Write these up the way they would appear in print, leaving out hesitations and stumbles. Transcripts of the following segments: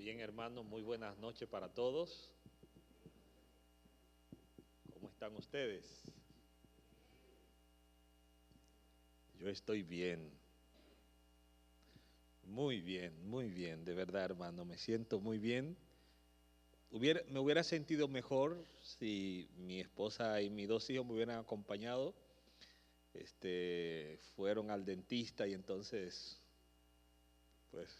Bien, hermanos, muy buenas noches para todos. ¿Cómo están ustedes? Yo estoy bien. Muy bien, de verdad, hermano, me siento muy bien. Me hubiera sentido mejor si mi esposa y mis dos hijos me hubieran acompañado. Fueron al dentista y entonces, pues,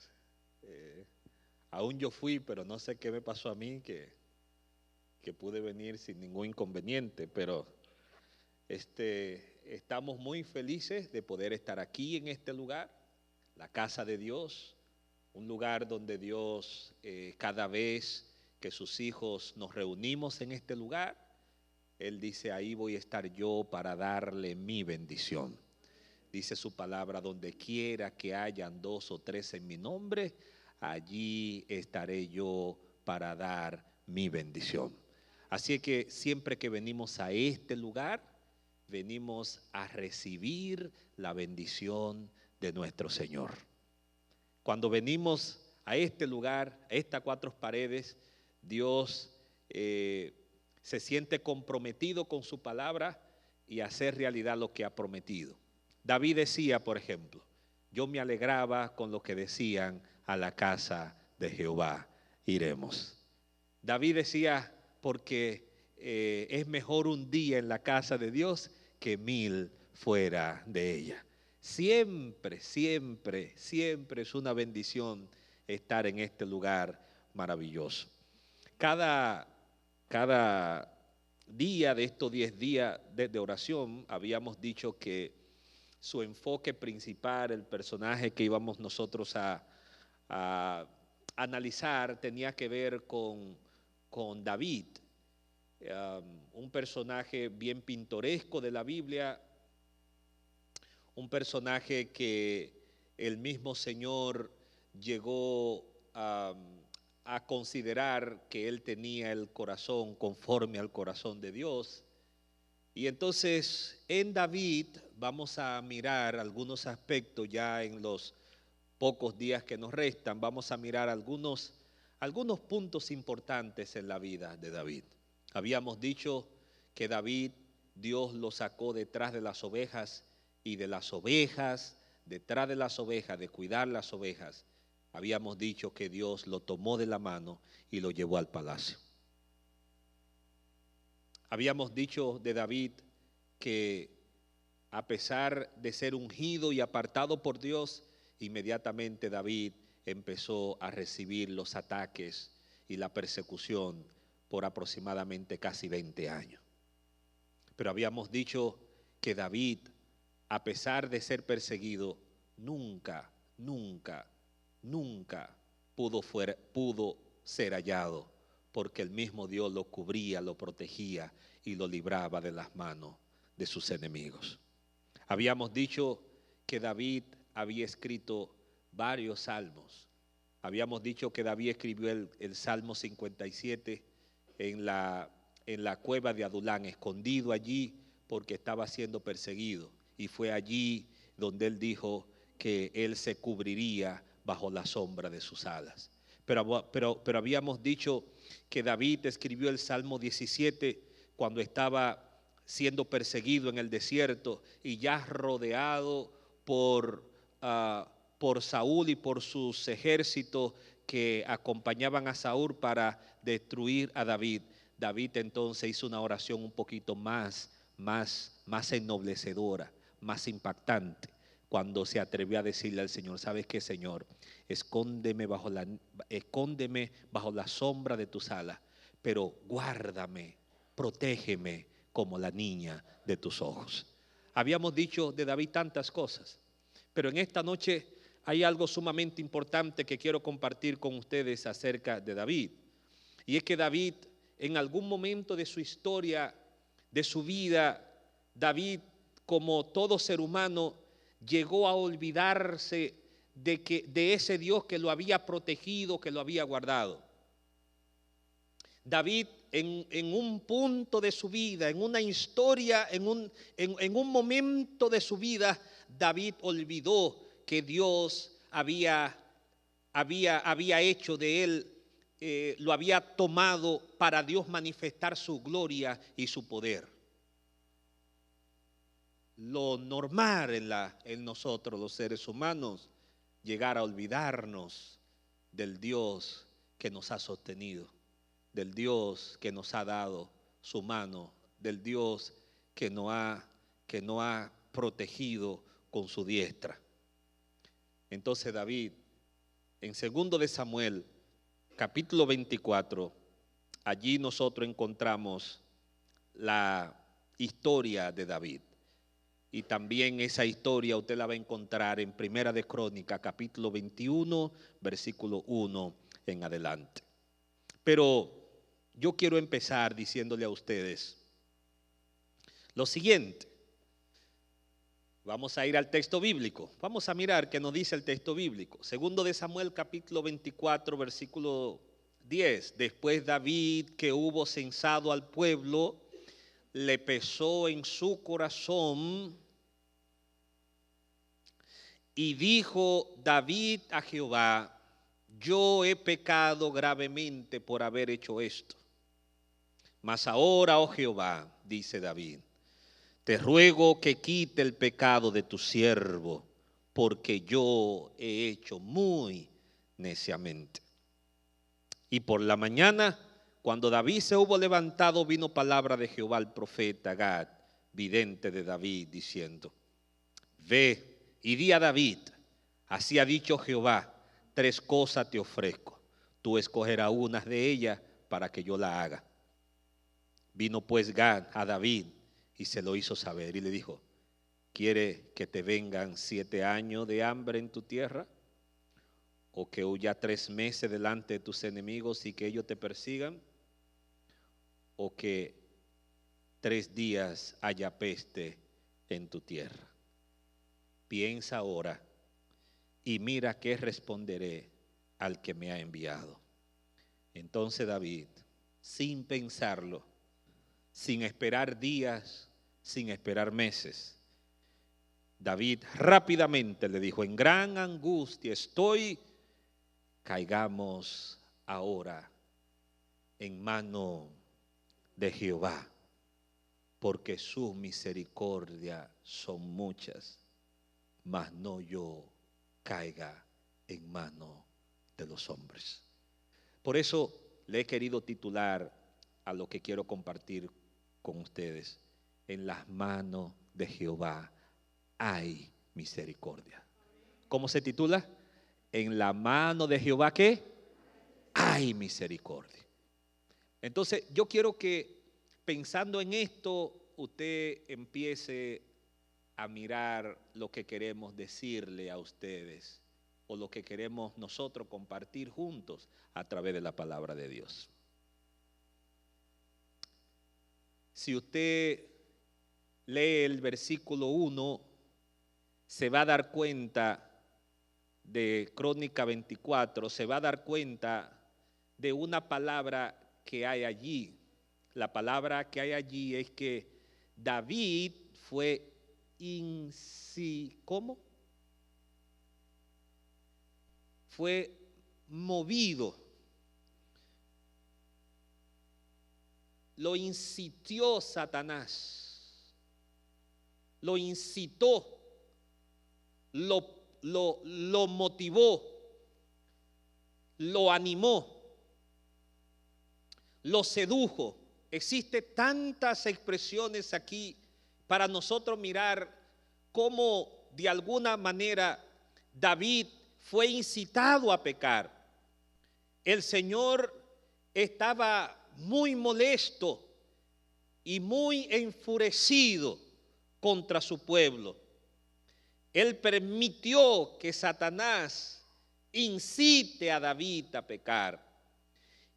aún yo fui, pero no sé qué me pasó a mí, que pude venir sin ningún inconveniente, pero estamos muy felices de poder estar aquí en este lugar, la casa de Dios, un lugar donde Dios, cada vez que sus hijos nos reunimos en este lugar, Él dice, ahí voy a estar yo para darle mi bendición. Dice su palabra, donde quiera que hayan dos o tres en mi nombre, allí estaré yo para dar mi bendición. Así que siempre que venimos a este lugar, venimos a recibir la bendición de nuestro Señor. Cuando venimos a este lugar, a estas cuatro paredes, Dios se siente comprometido con su palabra y hacer realidad lo que ha prometido. David decía, por ejemplo, yo me alegraba con lo que decían, a la casa de Jehová iremos. David decía, porque es mejor un día en la casa de Dios que 1000 fuera de ella. Siempre es una bendición estar en este lugar maravilloso. Cada día de estos 10 días de oración habíamos dicho que su enfoque principal, el personaje que íbamos nosotros a analizar, tenía que ver con David, un personaje bien pintoresco de la Biblia, un personaje que el mismo Señor llegó a considerar que él tenía el corazón conforme al corazón de Dios. Y entonces en David vamos a mirar algunos aspectos ya en los pocos días que nos restan. Vamos a mirar algunos puntos importantes en la vida de David. Habíamos dicho que David, Dios lo sacó detrás de las ovejas, y de las ovejas, detrás de las ovejas, de cuidar las ovejas, habíamos dicho que Dios lo tomó de la mano y lo llevó al palacio. Habíamos dicho de David que a pesar de ser ungido y apartado por Dios, inmediatamente David empezó a recibir los ataques y la persecución por aproximadamente casi 20 años. Pero habíamos dicho que David, a pesar de ser perseguido, nunca pudo ser hallado, porque el mismo Dios lo cubría, lo protegía y lo libraba de las manos de sus enemigos. Habíamos dicho que David había escrito varios salmos. Habíamos dicho que David escribió el Salmo 57 en la cueva de Adulán, escondido allí porque estaba siendo perseguido. Y fue allí donde él dijo que él se cubriría bajo la sombra de sus alas. Pero habíamos dicho que David escribió el Salmo 17 cuando estaba siendo perseguido en el desierto y ya rodeado por Saúl y por sus ejércitos que acompañaban a Saúl para destruir a David. David entonces hizo una oración un poquito más ennoblecedora, más impactante, cuando se atrevió a decirle al Señor, ¿sabes qué, Señor? Escóndeme bajo la sombra de tus alas, pero guárdame, protégeme como la niña de tus ojos. Habíamos dicho de David tantas cosas, pero en esta noche hay algo sumamente importante que quiero compartir con ustedes acerca de David. Y es que David, en algún momento de su historia, de su vida, David, como todo ser humano, llegó a olvidarse de ese Dios que lo había protegido, que lo había guardado. David, en un punto de su vida, en una historia, en un momento de su vida, David olvidó que Dios había hecho de él lo había tomado para Dios manifestar su gloria y su poder. Lo normal en nosotros, los seres humanos, llegar a olvidarnos del Dios que nos ha sostenido, del Dios que nos ha dado su mano, del Dios que nos ha protegido con su diestra. Entonces David, en 2 de Samuel, capítulo 24, allí nosotros encontramos la historia de David. Y también esa historia usted la va a encontrar en Primera de Crónicas, capítulo 21, versículo 1 en adelante. Pero yo quiero empezar diciéndole a ustedes lo siguiente. Vamos a ir al texto bíblico. Vamos a mirar qué nos dice el texto bíblico. 2 de Samuel, capítulo 24, versículo 10. Después David, que hubo censado al pueblo, le pesó en su corazón y dijo David a Jehová: yo he pecado gravemente por haber hecho esto. Mas ahora, oh Jehová, dice David, te ruego que quite el pecado de tu siervo, porque yo he hecho muy neciamente. Y por la mañana, cuando David se hubo levantado, vino palabra de Jehová al profeta Gad, vidente de David, diciendo: ve y di a David, así ha dicho Jehová, 3 cosas te ofrezco, tú escogerás unas de ellas para que yo la haga. Vino pues Gad a David y se lo hizo saber y le dijo: ¿quiere que te vengan 7 años de hambre en tu tierra? ¿O que huya 3 meses delante de tus enemigos y que ellos te persigan? ¿O que 3 días haya peste en tu tierra? Piensa ahora y mira qué responderé al que me ha enviado. Entonces David, sin pensarlo, sin esperar días, sin esperar meses, David rápidamente le dijo: en gran angustia estoy, caigamos ahora en mano de Jehová, porque sus misericordias son muchas, mas no yo caiga en mano de los hombres. Por eso le he querido titular a lo que quiero compartir con ustedes: en las manos de Jehová hay misericordia. ¿Cómo se titula? En la mano de Jehová, ¿qué? Hay misericordia. Entonces yo quiero que, pensando en esto, usted empiece a mirar lo que queremos decirle a ustedes o lo que queremos nosotros compartir juntos a través de la palabra de Dios. Si usted lee el versículo 1, se va a dar cuenta de Crónica 24, se va a dar cuenta de una palabra que hay allí. La palabra que hay allí es que David fue ¿cómo? Fue movido. Lo incitó Satanás. Lo incitó. Lo motivó. Lo animó. Lo sedujo. Existen tantas expresiones aquí para nosotros mirar cómo de alguna manera David fue incitado a pecar. El Señor estaba muy molesto y muy enfurecido contra su pueblo. Él permitió que Satanás incite a David a pecar.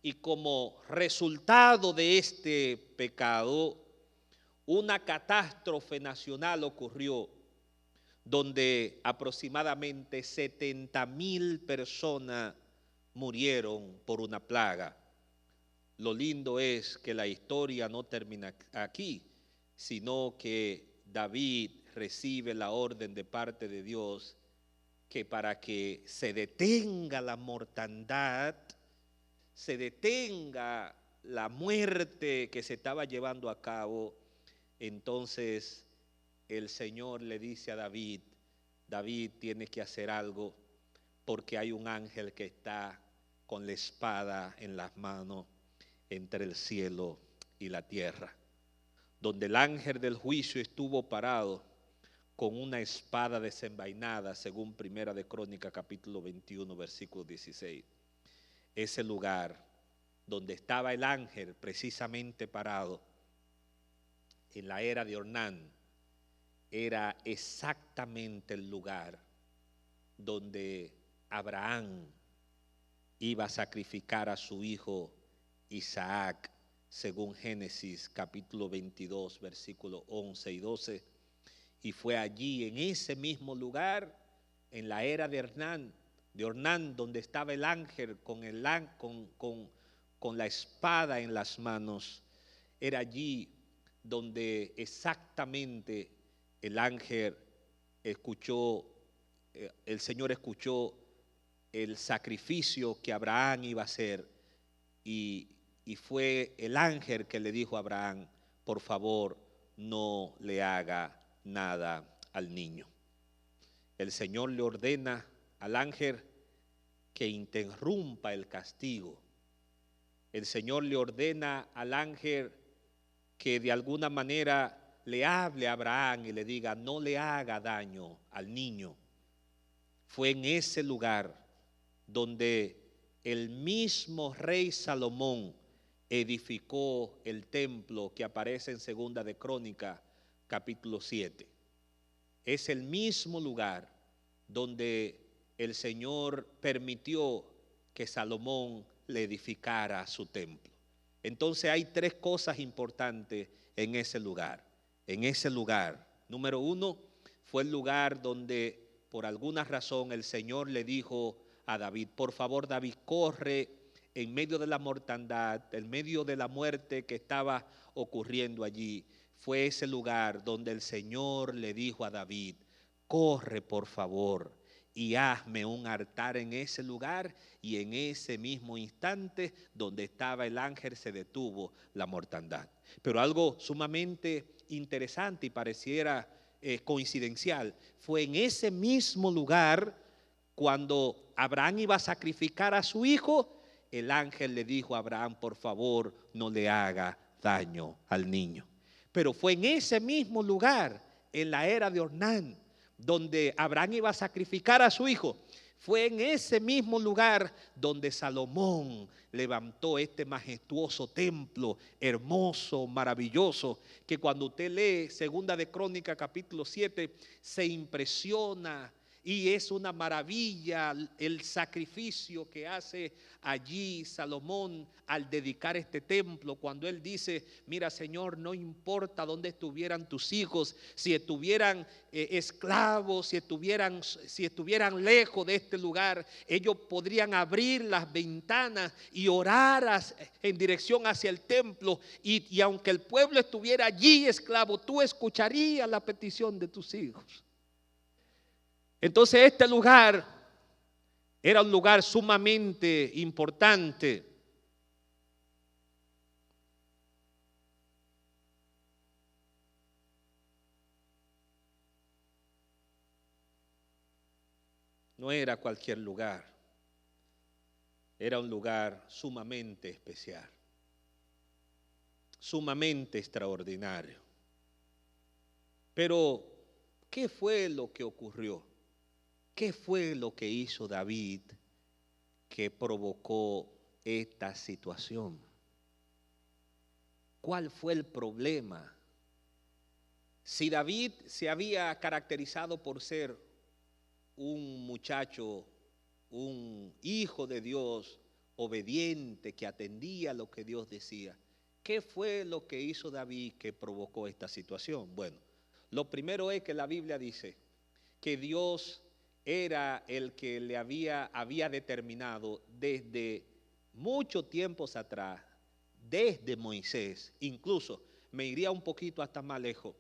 Y como resultado de este pecado, una catástrofe nacional ocurrió, donde aproximadamente 70,000 personas murieron por una plaga. Lo lindo es que la historia no termina aquí, sino que David recibe la orden de parte de Dios que para que se detenga la mortandad, se detenga la muerte que se estaba llevando a cabo, entonces el Señor le dice a David, David tiene que hacer algo porque hay un ángel que está con la espada en las manos entre el cielo y la tierra. Donde el ángel del juicio estuvo parado con una espada desenvainada, según Primera de Crónicas capítulo 21, versículo 16. Ese lugar donde estaba el ángel precisamente parado en la era de Ornán, era exactamente el lugar donde Abraham iba a sacrificar a su hijo Isaac, según Génesis capítulo 22, versículos 11 y 12. Y fue allí, en ese mismo lugar, en la era de Ornán, donde estaba el ángel con la espada en las manos. Era allí donde exactamente el ángel escuchó, el Señor escuchó el sacrificio que Abraham iba a hacer, y fue el ángel que le dijo a Abraham, por favor, no le haga nada al niño. El Señor le ordena al ángel que interrumpa el castigo. El Señor le ordena al ángel que de alguna manera le hable a Abraham y le diga, no le haga daño al niño. Fue en ese lugar donde el mismo rey Salomón edificó el templo que aparece en Segunda de Crónicas, capítulo 7. Es el mismo lugar donde el Señor permitió que Salomón le edificara su templo. Entonces hay tres cosas importantes en ese lugar. En ese lugar, número uno, fue el lugar donde por alguna razón el Señor le dijo a David, por favor David, corre en medio de la mortandad, en medio de la muerte que estaba ocurriendo allí. Fue ese lugar donde el Señor le dijo a David, corre por favor y hazme un altar en ese lugar, y en ese mismo instante donde estaba el ángel se detuvo la mortandad. Pero algo sumamente interesante y pareciera coincidencial, fue en ese mismo lugar cuando Abraham iba a sacrificar a su hijo, el ángel le dijo a Abraham, por favor, no le haga daño al niño. Pero fue en ese mismo lugar, en la era de Ornán, donde Abraham iba a sacrificar a su hijo. Fue en ese mismo lugar donde Salomón levantó este majestuoso templo, hermoso, maravilloso, que cuando usted lee Segunda de Crónicas capítulo 7, se impresiona. Y es una maravilla el sacrificio que hace allí Salomón al dedicar este templo, cuando él dice, mira Señor, no importa dónde estuvieran tus hijos, si estuvieran esclavos, si estuvieran lejos de este lugar, ellos podrían abrir las ventanas y orar en dirección hacia el templo, y aunque el pueblo estuviera allí esclavo, tú escucharías la petición de tus hijos. Entonces este lugar era un lugar sumamente importante. No era cualquier lugar, era un lugar sumamente especial, sumamente extraordinario. Pero, ¿qué fue lo que ocurrió? ¿Qué fue lo que hizo David que provocó esta situación? ¿Cuál fue el problema? Si David se había caracterizado por ser un muchacho, un hijo de Dios, obediente, que atendía lo que Dios decía, ¿qué fue lo que hizo David que provocó esta situación? Bueno, lo primero es que la Biblia dice que Dios era el que le había determinado desde muchos tiempos atrás, desde Moisés, incluso me iría un poquito hasta más lejos,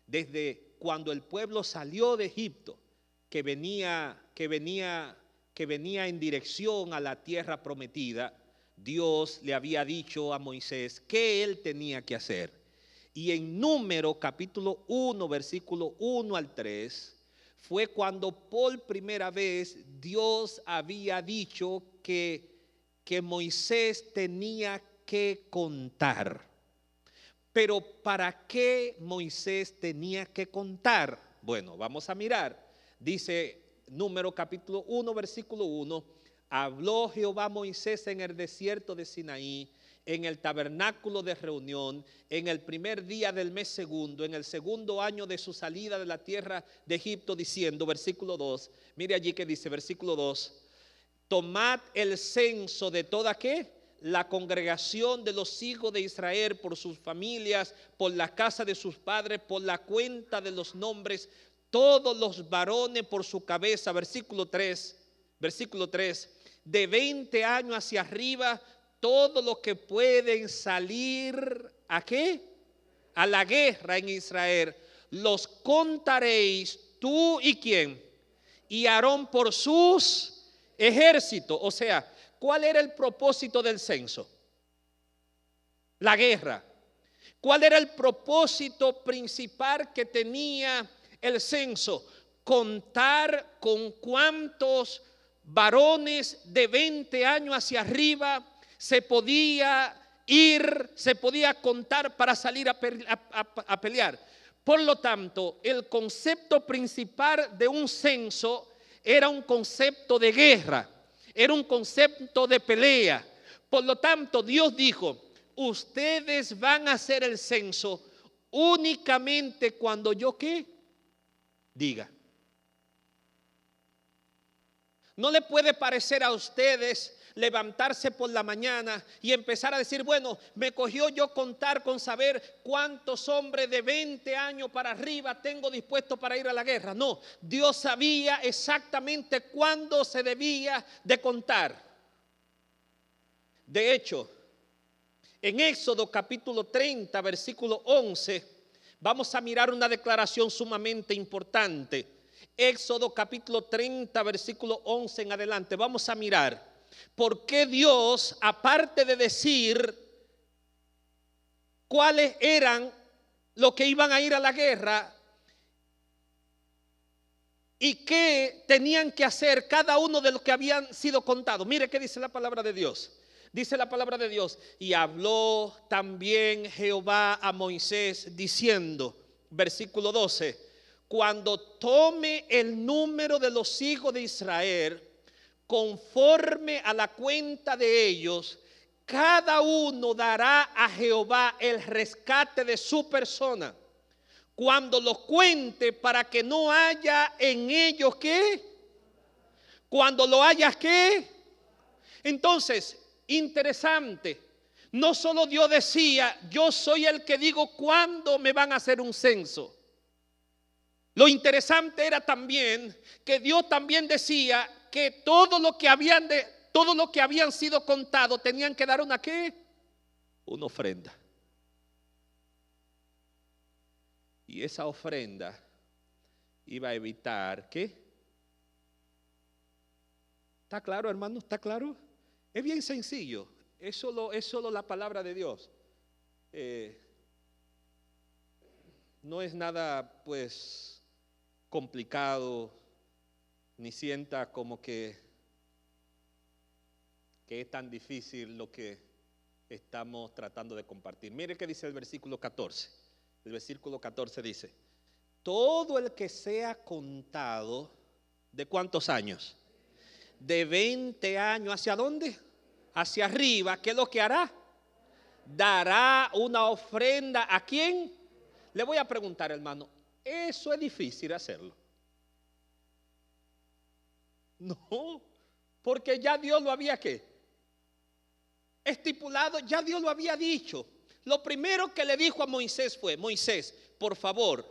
desde cuando el pueblo salió de Egipto, que venía en dirección a la tierra prometida. Dios le había dicho a Moisés qué él tenía que hacer. Y en Número capítulo 1, versículo 1 al 3, fue cuando por primera vez Dios había dicho que Moisés tenía que contar. Pero ¿para qué Moisés tenía que contar? Bueno, vamos a mirar. Dice Número capítulo 1, versículo 1. Habló Jehová a Moisés en el desierto de Sinaí, en el tabernáculo de reunión, en el primer día del mes segundo, en el segundo año de su salida de la tierra de Egipto, diciendo, versículo 2, mire allí que dice, versículo 2, tomad el censo de toda ¿qué? La congregación de los hijos de Israel por sus familias, por la casa de sus padres, por la cuenta de los nombres, todos los varones por su cabeza, versículo 3, de 20 años hacia arriba, todos los que pueden salir ¿a qué? A la guerra en Israel, los contaréis tú y quién, y Aarón por sus ejércitos. O sea, ¿cuál era el propósito del censo? La guerra. ¿Cuál era el propósito principal que tenía el censo? Contar con cuántos varones de 20 años hacia arriba se podía ir, se podía contar para salir a pelear. Por lo tanto, el concepto principal de un censo era un concepto de guerra, era un concepto de pelea. Por lo tanto, Dios dijo, ustedes van a hacer el censo únicamente cuando yo ¿qué? Diga. No le puede parecer a ustedes levantarse por la mañana y empezar a decir, bueno, me cogió yo contar con saber cuántos hombres de 20 años para arriba tengo dispuesto para ir a la guerra. No, Dios sabía exactamente cuándo se debía de contar. De hecho, en Éxodo capítulo 30, versículo 11, vamos a mirar una declaración sumamente importante. Éxodo capítulo 30, versículo 11 en adelante. Vamos a mirar por qué Dios, aparte de decir cuáles eran los que iban a ir a la guerra y qué tenían que hacer cada uno de los que habían sido contados. Mire qué dice la palabra de Dios. Dice la palabra de Dios, y habló también Jehová a Moisés diciendo, versículo 12, cuando tome el número de los hijos de Israel, conforme a la cuenta de ellos, cada uno dará a Jehová el rescate de su persona, cuando los cuente, para que no haya en ellos ¿qué? Cuando lo haya ¿qué? Entonces, interesante, no solo Dios decía, yo soy el que digo cuándo me van a hacer un censo. Lo interesante era también que Dios también decía que todo lo que habían sido contados tenían que dar una ¿qué? Una ofrenda. Y esa ofrenda iba a evitar ¿qué? ¿Está claro, hermano? ¿Está claro? Es bien sencillo. Es solo la palabra de Dios. No es nada pues complicado, ni sienta como que es tan difícil lo que estamos tratando de compartir. Mire qué dice el versículo 14. El versículo 14 dice, todo el que sea contado, ¿de cuántos años? De 20 años, ¿hacia dónde? Hacia arriba. ¿Qué es lo que hará? Dará una ofrenda. ¿A quién? Le voy a preguntar, hermano, ¿eso es difícil hacerlo? No, porque ya Dios lo había ¿qué? Estipulado, ya Dios lo había dicho. Lo primero que le dijo a Moisés fue, Moisés, por favor,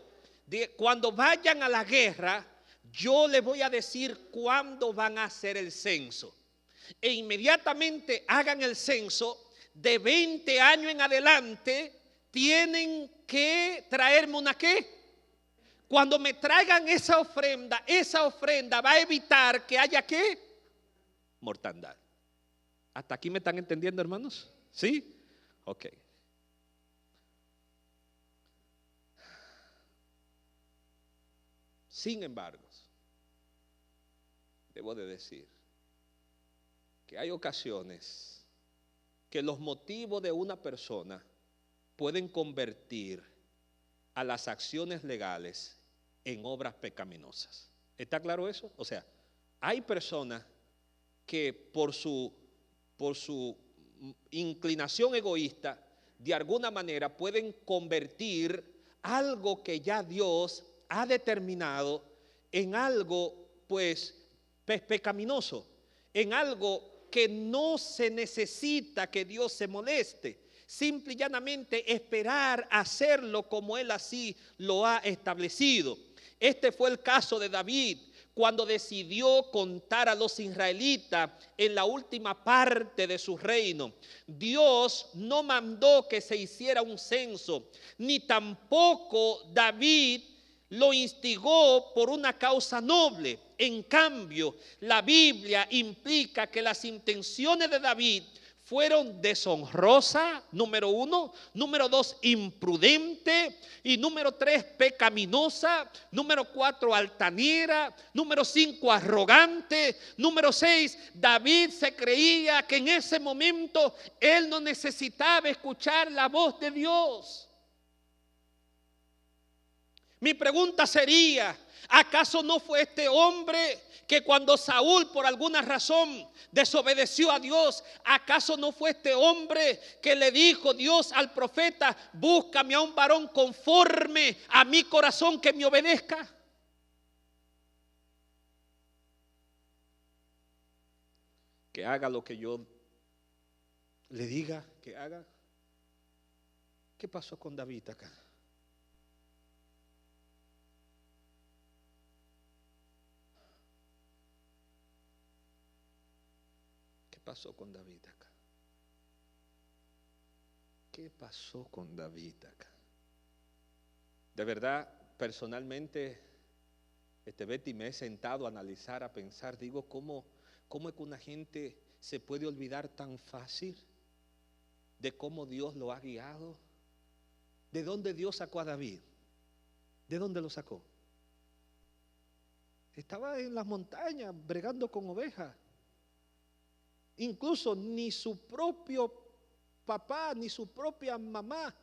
cuando vayan a la guerra, yo les voy a decir cuándo van a hacer el censo. E inmediatamente hagan el censo, de 20 años en adelante, tienen que traerme una ¿qué? Cuando me traigan esa ofrenda va a evitar que haya ¿qué? Mortandad. ¿Hasta aquí me están entendiendo, hermanos? ¿Sí? Ok. Sin embargo, debo de decir que hay ocasiones que los motivos de una persona pueden convertir a las acciones legales en obras pecaminosas. ¿Está claro eso? O sea, hay personas que por su inclinación egoísta, de alguna manera pueden convertir algo que ya Dios ha determinado en algo pues pecaminoso, en algo que no se necesita que Dios se moleste. Simple y llanamente esperar hacerlo como Él así lo ha establecido. Este fue el caso de David cuando decidió contar a los israelitas en la última parte de su reino. Dios no mandó que se hiciera un censo, ni tampoco David lo instigó por una causa noble. En cambio, la Biblia implica que las intenciones de David fueron deshonrosas, número 1, número 2, imprudente, y número 3, pecaminosa, número 4, altanera, número 5, arrogante, número 6, David se creía que en ese momento él no necesitaba escuchar la voz de Dios. Mi pregunta sería, ¿acaso no fue este hombre que cuando Saúl por alguna razón desobedeció a Dios, acaso no fue este hombre que le dijo Dios al profeta, búscame a un varón conforme a mi corazón que me obedezca? Que haga lo que yo le diga que haga. ¿Qué pasó con David acá? ¿Qué pasó con David acá? ¿Qué pasó con David acá? De verdad, personalmente, Betty, me he sentado a analizar, a pensar, digo, ¿cómo es que una gente se puede olvidar tan fácil de cómo Dios lo ha guiado? ¿De dónde Dios sacó a David? ¿De dónde lo sacó? Estaba en las montañas bregando con ovejas. Incluso ni su propio papá ni su propia mamá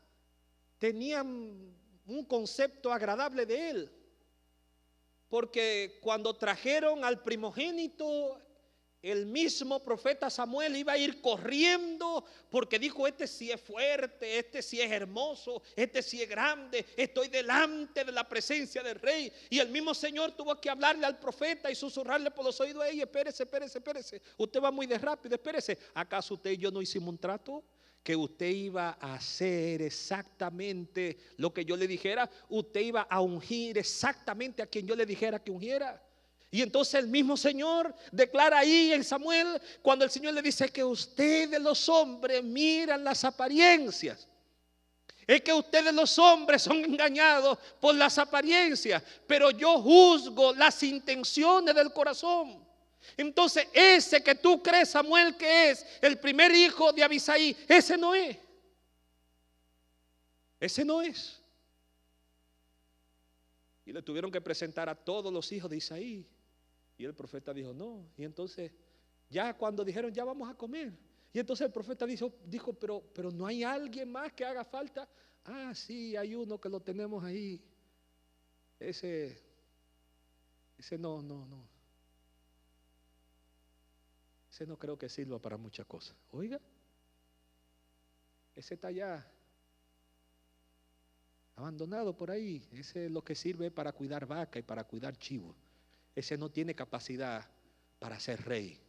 tenían un concepto agradable de él. Porque cuando trajeron al primogénito, el mismo profeta Samuel iba a ir corriendo porque dijo, este sí es fuerte, este sí es hermoso, este sí es grande, estoy delante de la presencia del rey. Y el mismo Señor tuvo que hablarle al profeta y susurrarle por los oídos, espérese, usted va muy de rápido, espérese. ¿Acaso usted y yo no hicimos un trato? Que usted iba a hacer exactamente lo que yo le dijera, usted iba a ungir exactamente a quien yo le dijera que ungiera. Y entonces el mismo Señor declara ahí en Samuel, cuando el Señor le dice que ustedes los hombres miran las apariencias. Es que ustedes los hombres son engañados por las apariencias, pero yo juzgo las intenciones del corazón. Entonces ese que tú crees, Samuel, que es el primer hijo de Abisaí, ese no es. Ese no es. Y le tuvieron que presentar a todos los hijos de Isaí. Y el profeta dijo, no. Y entonces, ya cuando dijeron, ya vamos a comer. Y entonces el profeta dijo, pero no hay alguien más que haga falta. Ah, sí, hay uno que lo tenemos ahí. Ese no. Ese no creo que sirva para muchas cosas. Oiga, ese está ya abandonado por ahí. Ese es lo que sirve para cuidar vaca y para cuidar chivo. Ese no tiene capacidad para ser rey.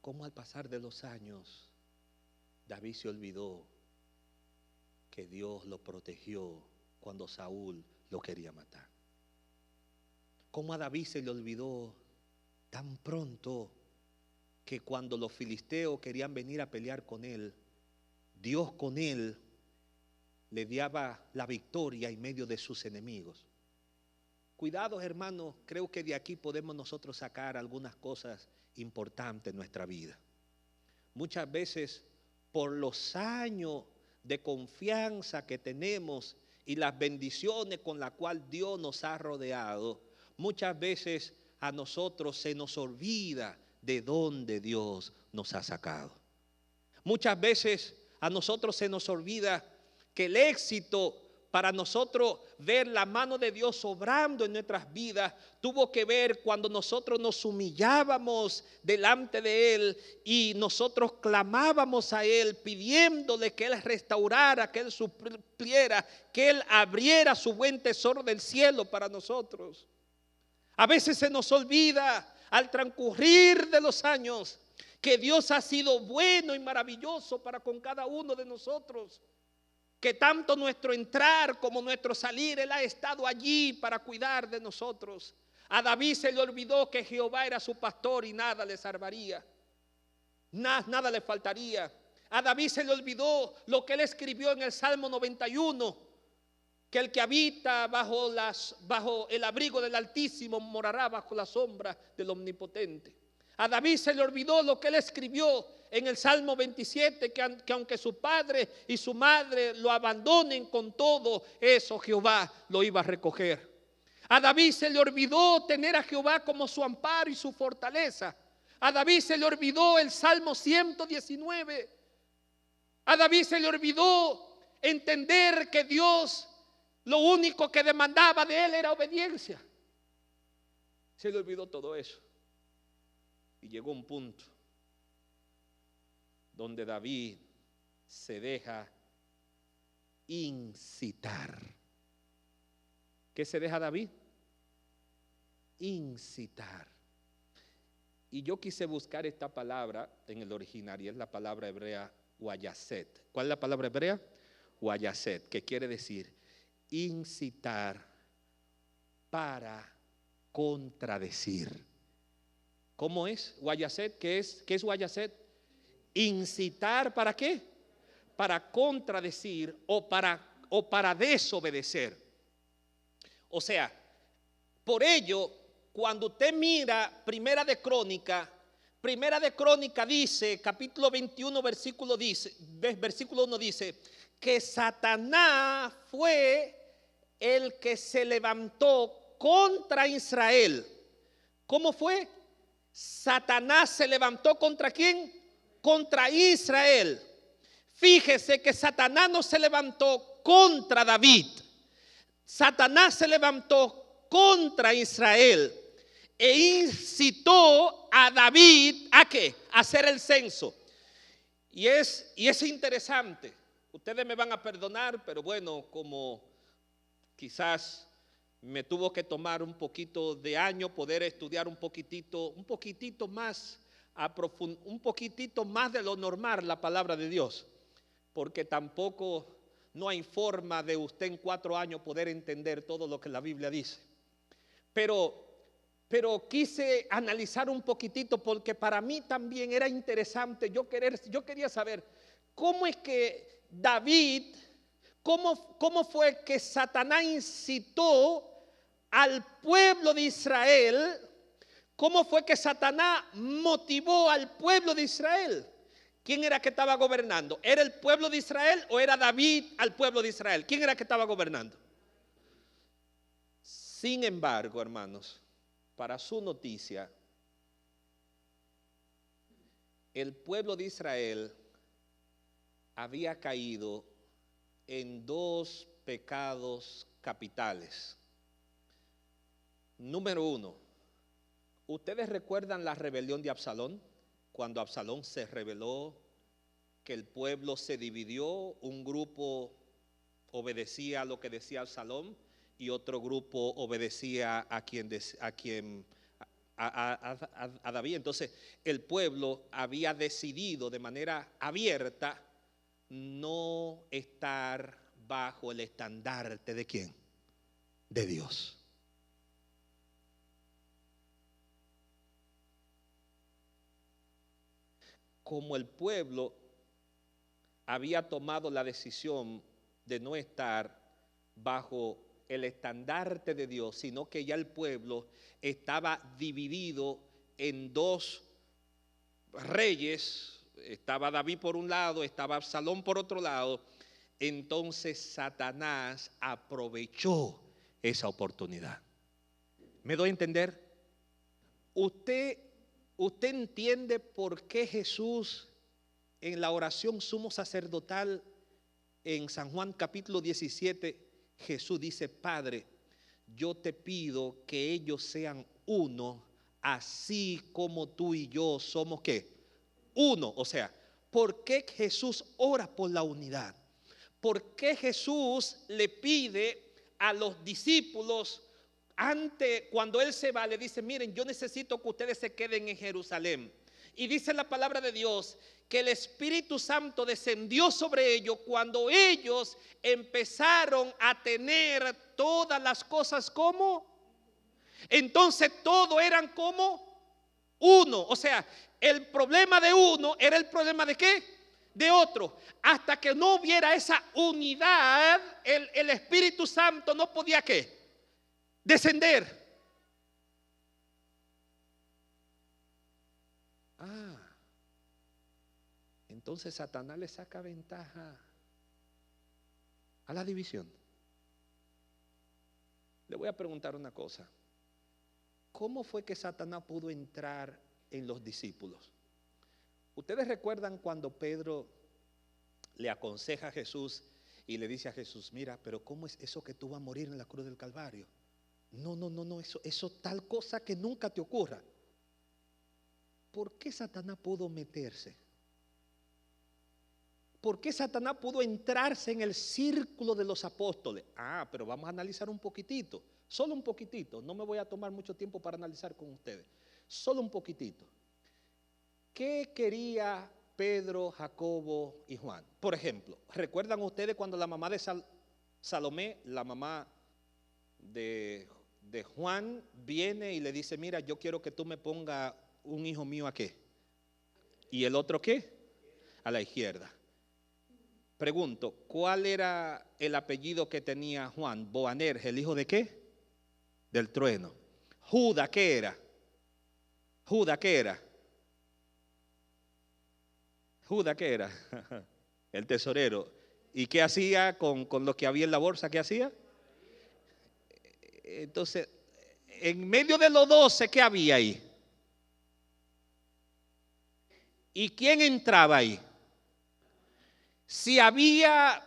¿Cómo al pasar de los años David se olvidó que Dios lo protegió cuando Saúl lo quería matar? ¿Cómo a David se le olvidó tan pronto que cuando los filisteos querían venir a pelear con él, Dios con él le daba la victoria en medio de sus enemigos? Cuidados, hermanos, creo que de aquí podemos nosotros sacar algunas cosas importantes en nuestra vida. Muchas veces, por los años de confianza que tenemos y las bendiciones con las cuales Dios nos ha rodeado, muchas veces a nosotros se nos olvida de dónde Dios nos ha sacado. Muchas veces a nosotros se nos olvida que el éxito para nosotros ver la mano de Dios obrando en nuestras vidas tuvo que ver cuando nosotros nos humillábamos delante de Él y nosotros clamábamos a Él pidiéndole que Él restaurara, que Él supliera, que Él abriera su buen tesoro del cielo para nosotros. A veces se nos olvida al transcurrir de los años que Dios ha sido bueno y maravilloso para con cada uno de nosotros, que tanto nuestro entrar como nuestro salir Él ha estado allí para cuidar de nosotros. A David se le olvidó que Jehová era su pastor y nada le salvaría, nada le faltaría. A David se le olvidó lo que él escribió en el Salmo 91, que el que habita bajo el abrigo del Altísimo morará bajo la sombra del Omnipotente. A David se le olvidó lo que él escribió en el Salmo 27, que aunque su padre y su madre lo abandonen, con todo eso Jehová lo iba a recoger. A David se le olvidó tener a Jehová como su amparo y su fortaleza. A David se le olvidó el Salmo 119. A David se le olvidó entender que Dios lo único que demandaba de él era obediencia. Se le olvidó todo eso. Y llegó un punto donde David se deja incitar. ¿Qué se deja David? Incitar. Y yo quise buscar esta palabra en el original y es la palabra hebrea wayaset. ¿Cuál es la palabra hebrea? Wayaset, que quiere decir incitar para contradecir. ¿Cómo es wayaset? ¿Qué es wayaset? Incitar ¿para qué? Para contradecir o para desobedecer. O sea, por ello, cuando usted mira Primera de Crónica dice, capítulo 21, versículo 1 dice, que Satanás fue el que se levantó contra Israel. ¿Cómo fue? Satanás se levantó ¿contra quién? Contra Israel. Fíjese que Satanás no se levantó contra David. Satanás se levantó contra Israel e incitó a David ¿a qué? A hacer el censo. Y es interesante. Ustedes me van a perdonar, pero bueno, como quizás me tuvo que tomar un poquito de año poder estudiar un poquitito más un poquitito más de lo normal la palabra de Dios, porque tampoco no hay forma de usted en 4 años poder entender todo lo que la Biblia dice. Pero quise analizar un poquitito porque para mí también era interesante. Yo quería saber cómo es que David, cómo fue que Satanás incitó al pueblo de Israel. ¿Cómo fue que Satanás motivó al pueblo de Israel? ¿Quién era que estaba gobernando? ¿Era el pueblo de Israel o era David al pueblo de Israel? ¿Quién era que estaba gobernando? Sin embargo, hermanos, para su noticia, el pueblo de Israel había caído en 2 pecados capitales. Número 1, ¿ustedes recuerdan la rebelión de Absalón? Cuando Absalón se rebeló, que el pueblo se dividió, un grupo obedecía a lo que decía Absalón y otro grupo obedecía a David. Entonces el pueblo había decidido de manera abierta no estar bajo el estandarte ¿de quién? De Dios. Como el pueblo había tomado la decisión de no estar bajo el estandarte de Dios, sino que ya el pueblo estaba dividido en dos reyes. Estaba David por un lado, estaba Absalón por otro lado. Entonces Satanás aprovechó esa oportunidad. ¿Me doy a entender? Usted entiende por qué Jesús en la oración sumo sacerdotal en San Juan capítulo 17, Jesús dice: Padre, yo te pido que ellos sean uno, así como tú y yo somos ¿qué? Uno. O sea, ¿por qué Jesús ora por la unidad? ¿Por qué Jesús le pide a los discípulos cuando Él se va, le dice: miren, yo necesito que ustedes se queden en Jerusalén? Y dice la palabra de Dios que el Espíritu Santo descendió sobre ellos cuando ellos empezaron a tener todas las cosas como. Entonces todos eran como uno. O sea, el problema de uno era el problema de ¿qué? De otro. Hasta que no hubiera esa unidad, el Espíritu Santo no podía ¿qué? Descender. Entonces Satanás le saca ventaja a la división. Le voy a preguntar una cosa. ¿Cómo fue que Satanás pudo entrar en los discípulos? ¿Ustedes recuerdan cuando Pedro le aconseja a Jesús y le dice a Jesús: mira, pero ¿cómo es eso que tú vas a morir en la cruz del Calvario? No, eso tal cosa que nunca te ocurra. ¿Por qué Satanás pudo meterse? ¿Por qué Satanás pudo entrarse en el círculo de los apóstoles? Pero vamos a analizar un poquitito, solo un poquitito. No me voy a tomar mucho tiempo para analizar con ustedes, solo un poquitito. ¿Qué quería Pedro, Jacobo y Juan? Por ejemplo, ¿recuerdan ustedes cuando la mamá de Salomé, la mamá de Juan, viene y le dice: mira, yo quiero que tú me pongas un hijo mío ¿a qué? ¿Y el otro qué? A la izquierda. Pregunto, ¿cuál era el apellido que tenía Juan? Boanerges, ¿el hijo de qué? Del trueno. Judas, ¿qué era? Judas, ¿qué era? Judas, ¿qué era? El tesorero. ¿Y qué hacía con lo que había en la bolsa? ¿Qué hacía? Entonces, en medio de los 12, ¿qué había ahí? ¿Y quién entraba ahí? Si había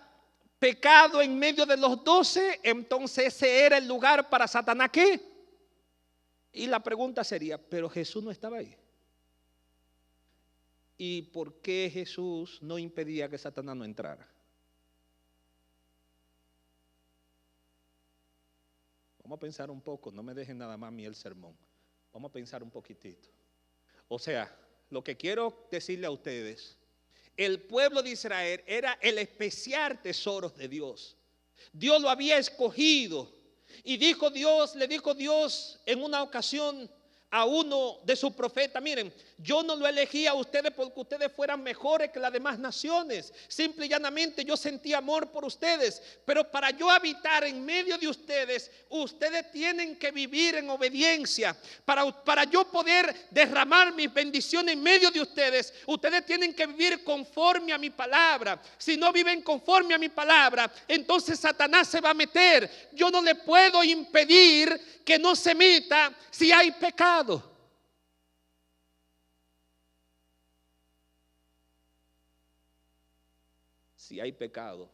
pecado en medio de los 12, entonces ese era el lugar para Satanás ¿qué? Y la pregunta sería: pero Jesús no estaba ahí. ¿Y por qué Jesús no impedía que Satanás no entrara? Vamos a pensar un poco, no me dejen nada más a mí el sermón. Vamos a pensar un poquitito. O sea, lo que quiero decirle a ustedes: el pueblo de Israel era el especial tesoro de Dios. Dios lo había escogido. Y le dijo Dios en una ocasión a uno de sus profetas: miren, yo no lo elegí a ustedes porque ustedes fueran mejores que las demás naciones. Simple y llanamente yo sentí amor por ustedes. Pero para yo habitar en medio de ustedes, ustedes tienen que vivir en obediencia. Para yo poder derramar mis bendiciones en medio de ustedes, ustedes tienen que vivir conforme a mi palabra. Si no viven conforme a mi palabra, entonces Satanás se va a meter. Yo no le puedo impedir que no se meta si hay pecado. Si hay pecado,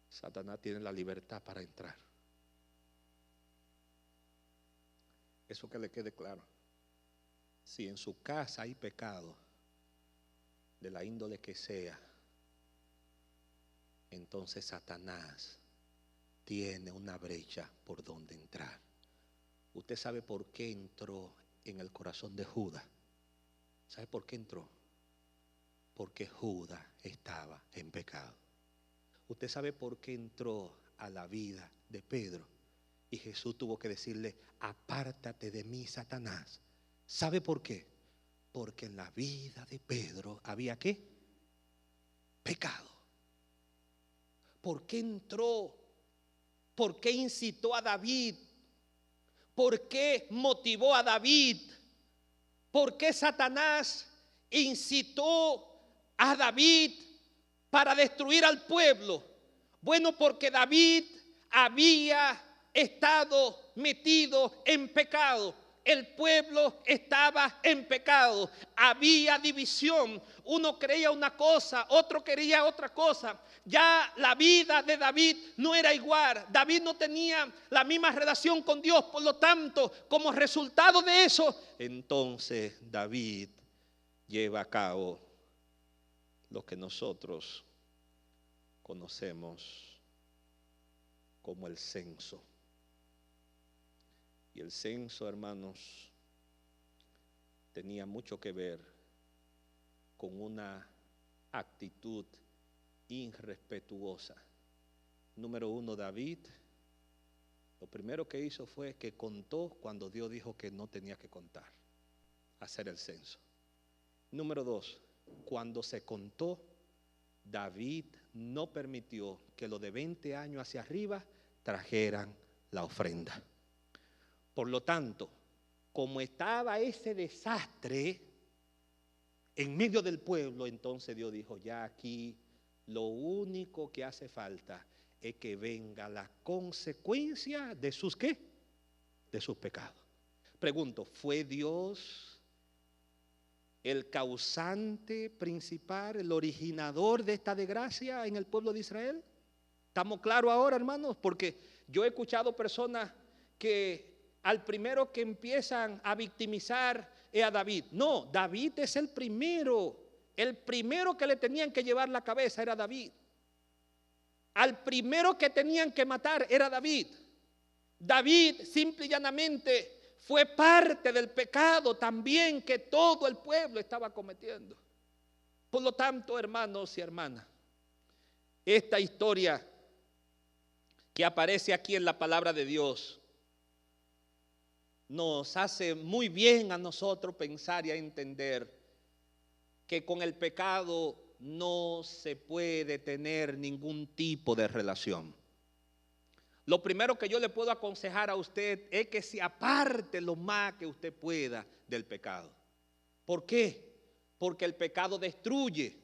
Satanás tiene la libertad para entrar. Eso que le quede claro. Si en su casa hay pecado, de la índole que sea, entonces Satanás tiene una brecha por donde entrar. Usted sabe por qué entró en el corazón de Judas. ¿Sabe por qué entró? Porque Judas estaba en pecado. Usted sabe por qué entró a la vida de Pedro y Jesús tuvo que decirle: apártate de mí, Satanás. ¿Sabe por qué? Porque en la vida de Pedro había ¿qué? Pecado. ¿Por qué entró ¿Por qué incitó a David? ¿Por qué motivó a David? ¿Por qué Satanás incitó a David para destruir al pueblo? Bueno, porque David había estado metido en pecado. El pueblo estaba en pecado. Había división. Uno creía una cosa, otro quería otra cosa. Ya la vida de David no era igual. David no tenía la misma relación con Dios. Por lo tanto, como resultado de eso, entonces David lleva a cabo lo que nosotros conocemos como el censo. Y el censo, hermanos, tenía mucho que ver con una actitud irrespetuosa. Número uno, David, lo primero que hizo fue que contó cuando Dios dijo que no tenía que contar, hacer el censo. Número dos, cuando se contó, David no permitió que los de 20 años hacia arriba trajeran la ofrenda. Por lo tanto, como estaba ese desastre en medio del pueblo, entonces Dios dijo, ya aquí lo único que hace falta es que venga la consecuencia de sus ¿qué? De sus pecados. Pregunto, ¿fue Dios el causante principal, el originador de esta desgracia en el pueblo de Israel? ¿Estamos claros ahora, hermanos? Porque yo he escuchado personas que al primero que empiezan a victimizar es a David. No, David es el primero que le tenían que llevar la cabeza era David. Al primero que tenían que matar era David. David simple y llanamente fue parte del pecado también que todo el pueblo estaba cometiendo. Por lo tanto, hermanos y hermanas, esta historia que aparece aquí en la palabra de Dios nos hace muy bien a nosotros pensar y a entender que con el pecado no se puede tener ningún tipo de relación. Lo primero que yo le puedo aconsejar a usted es que se aparte lo más que usted pueda del pecado. ¿Por qué? Porque el pecado destruye.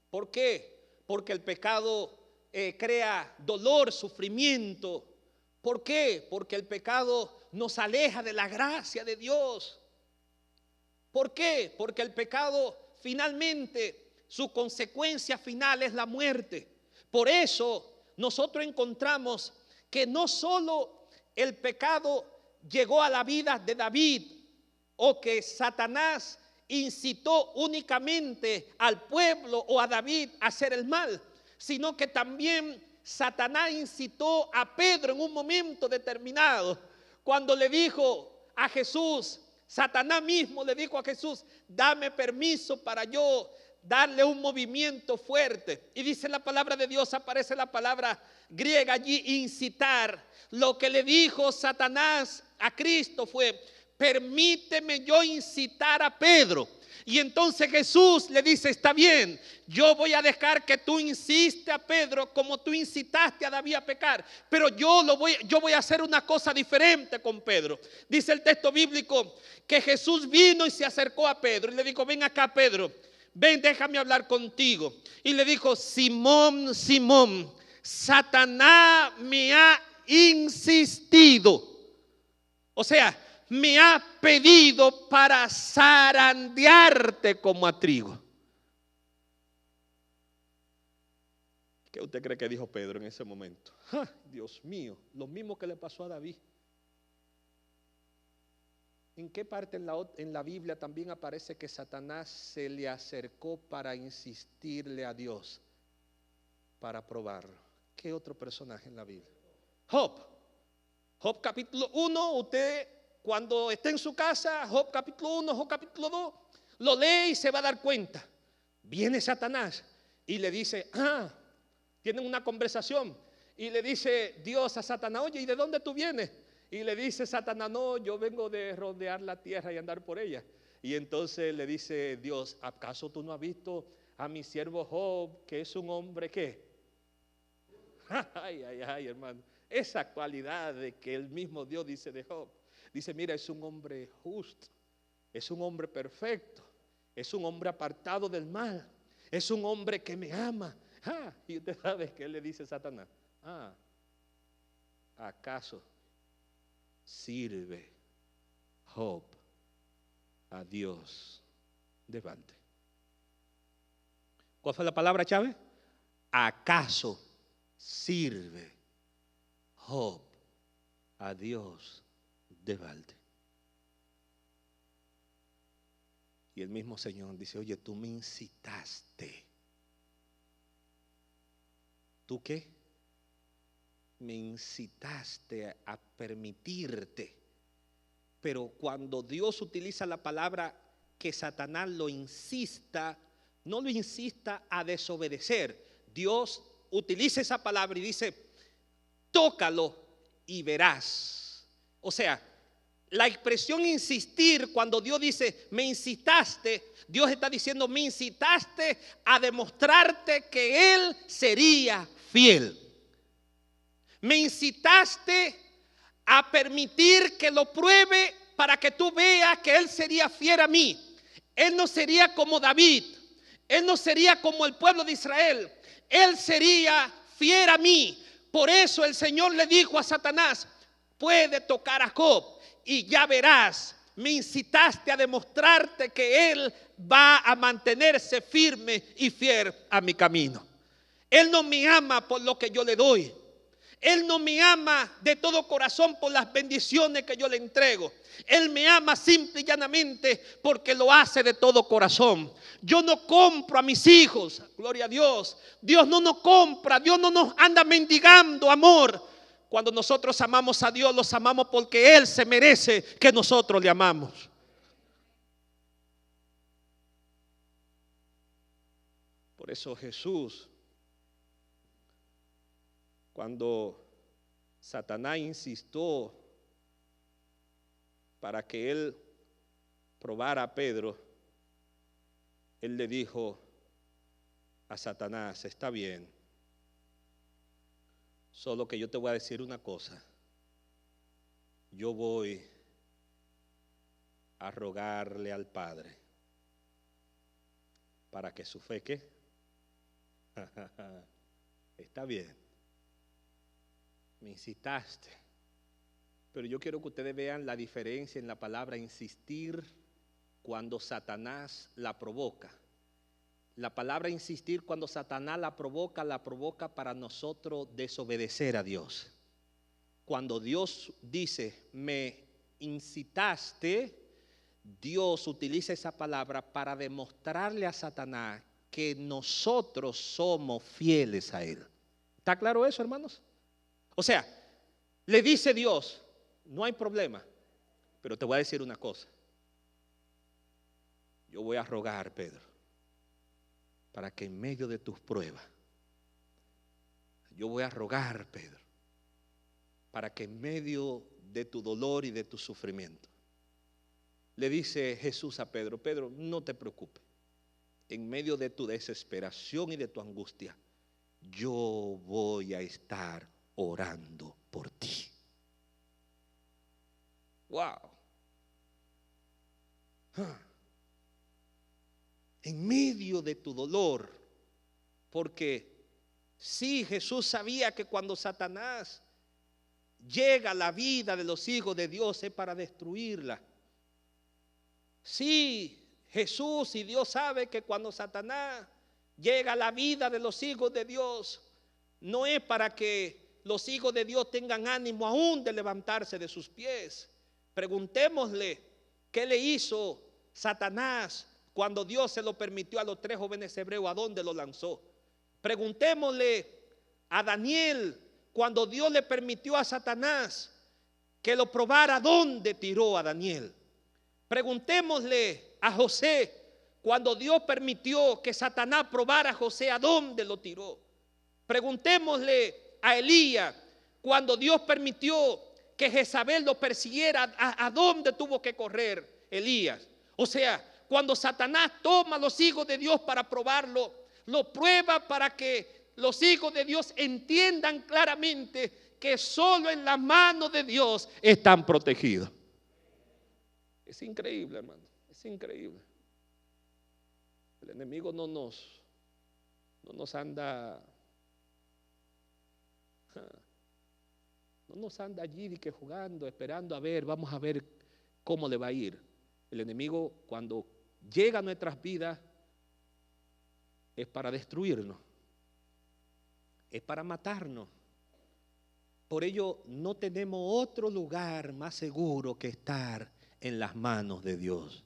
¿Por qué? Porque el pecado crea dolor, sufrimiento. ¿Por qué? Porque el pecado nos aleja de la gracia de Dios. ¿Por qué? Porque el pecado finalmente, su consecuencia final es la muerte. Por eso nosotros encontramos que no solo el pecado llegó a la vida de David o que Satanás incitó únicamente al pueblo o a David a hacer el mal, sino que también Satanás incitó a Pedro en un momento determinado, cuando le dijo a Jesús, Satanás mismo le dijo a Jesús, dame permiso para yo darle un movimiento fuerte. Y dice la palabra de Dios, aparece la palabra griega allí, incitar. Lo que le dijo Satanás a Cristo fue, permíteme yo incitar a Pedro. Y entonces Jesús le dice, está bien, yo voy a dejar que tú insistes a Pedro como tú incitaste a David a pecar, pero yo voy a hacer una cosa diferente con Pedro. Dice el texto bíblico que Jesús vino y se acercó a Pedro y le dijo, ven acá Pedro, ven, déjame hablar contigo. Y le dijo, Simón, Simón, Satanás me ha insistido. O sea, me ha pedido para zarandearte como a trigo. ¿Qué usted cree que dijo Pedro en ese momento? ¡Ah, Dios mío! Lo mismo que le pasó a David. ¿En qué parte en la Biblia también aparece que Satanás se le acercó para insistirle a Dios, para probarlo? ¿Qué otro personaje en la Biblia? Job. Job capítulo 1, usted cuando esté en su casa, Job capítulo 1, Job capítulo 2, lo lee y se va a dar cuenta. Viene Satanás y le dice, tienen una conversación y le dice Dios a Satanás, oye, ¿y de dónde tú vienes? Y le dice Satanás, no, yo vengo de rodear la tierra y andar por ella. Y entonces le dice Dios, ¿acaso tú no has visto a mi siervo Job, que es un hombre qué? Ay, hermano. esa cualidad de que el mismo Dios dice de Job. Dice, mira, es un hombre justo, es un hombre perfecto, es un hombre apartado del mal, es un hombre que me ama. Y usted sabe que él le dice a Satanás, ¿acaso sirve Job a Dios de balde? ¿Cuál fue la palabra, Chávez? ¿Acaso sirve Job a Dios de balde? Y el mismo Señor dice, oye, tú me incitaste. ¿Tú qué? Me incitaste a permitirte. Pero cuando Dios utiliza la palabra que Satanás lo insista, no lo insista a desobedecer. Dios utiliza esa palabra y dice, tócalo y verás. O sea, la expresión insistir, cuando Dios dice, me incitaste, Dios está diciendo, me incitaste a demostrarte que Él sería fiel. Me incitaste a permitir que lo pruebe para que tú veas que Él sería fiel a mí. Él no sería como David, Él no sería como el pueblo de Israel, Él sería fiel a mí. Por eso el Señor le dijo a Satanás, puede tocar a Job y ya verás, me incitaste a demostrarte que Él va a mantenerse firme y fiel a mi camino. Él no me ama por lo que yo le doy. Él no me ama de todo corazón por las bendiciones que yo le entrego. Él me ama simple y llanamente porque lo hace de todo corazón. Yo no compro a mis hijos, gloria a Dios. Dios no nos compra, Dios no nos anda mendigando amor. Cuando nosotros amamos a Dios, los amamos porque Él se merece que nosotros le amamos. Por eso Jesús, cuando Satanás insistió para que Él probara a Pedro, Él le dijo a Satanás, está bien, solo que yo te voy a decir una cosa, yo voy a rogarle al Padre para que su fe, ¿qué? Está bien, me incitaste, pero yo quiero que ustedes vean la diferencia en la palabra insistir cuando Satanás la provoca. La palabra insistir cuando Satanás la provoca para nosotros desobedecer a Dios. Cuando Dios dice, me incitaste, Dios utiliza esa palabra para demostrarle a Satanás que nosotros somos fieles a Él. ¿Está claro eso, hermanos? O sea, le dice Dios, no hay problema, pero te voy a decir una cosa. Yo voy a rogar, Pedro, para que en medio de tus pruebas, yo voy a rogar, Pedro, para que en medio de tu dolor y de tu sufrimiento, le dice Jesús a Pedro, Pedro, no te preocupes, en medio de tu desesperación y de tu angustia, yo voy a estar orando por ti. Wow. En medio de tu dolor, porque sí, Jesús sabía que cuando Satanás llega a la vida de los hijos de Dios es para destruirla. Sí, Jesús y Dios sabe que cuando Satanás llega a la vida de los hijos de Dios, no es para que los hijos de Dios tengan ánimo aún de levantarse de sus pies. Preguntémosle qué le hizo Satanás cuando Dios se lo permitió a los 3 jóvenes hebreos, ¿a dónde lo lanzó? Preguntémosle a Daniel cuando Dios le permitió a Satanás que lo probara, ¿a dónde tiró a Daniel? Preguntémosle a José cuando Dios permitió que Satanás probara a José, ¿a dónde lo tiró? Preguntémosle a Elías cuando Dios permitió que Jezabel lo persiguiera, ¿a dónde tuvo que correr Elías? O sea, cuando Satanás toma a los hijos de Dios para probarlo, lo prueba para que los hijos de Dios entiendan claramente que solo en las manos de Dios están protegidos. Es increíble, hermano, es increíble. El enemigo no nos anda allí de que jugando, esperando a ver, vamos a ver cómo le va a ir. El enemigo, cuando llega a nuestras vidas, es para destruirnos, es para matarnos. Por ello no tenemos otro lugar más seguro que estar en las manos de Dios.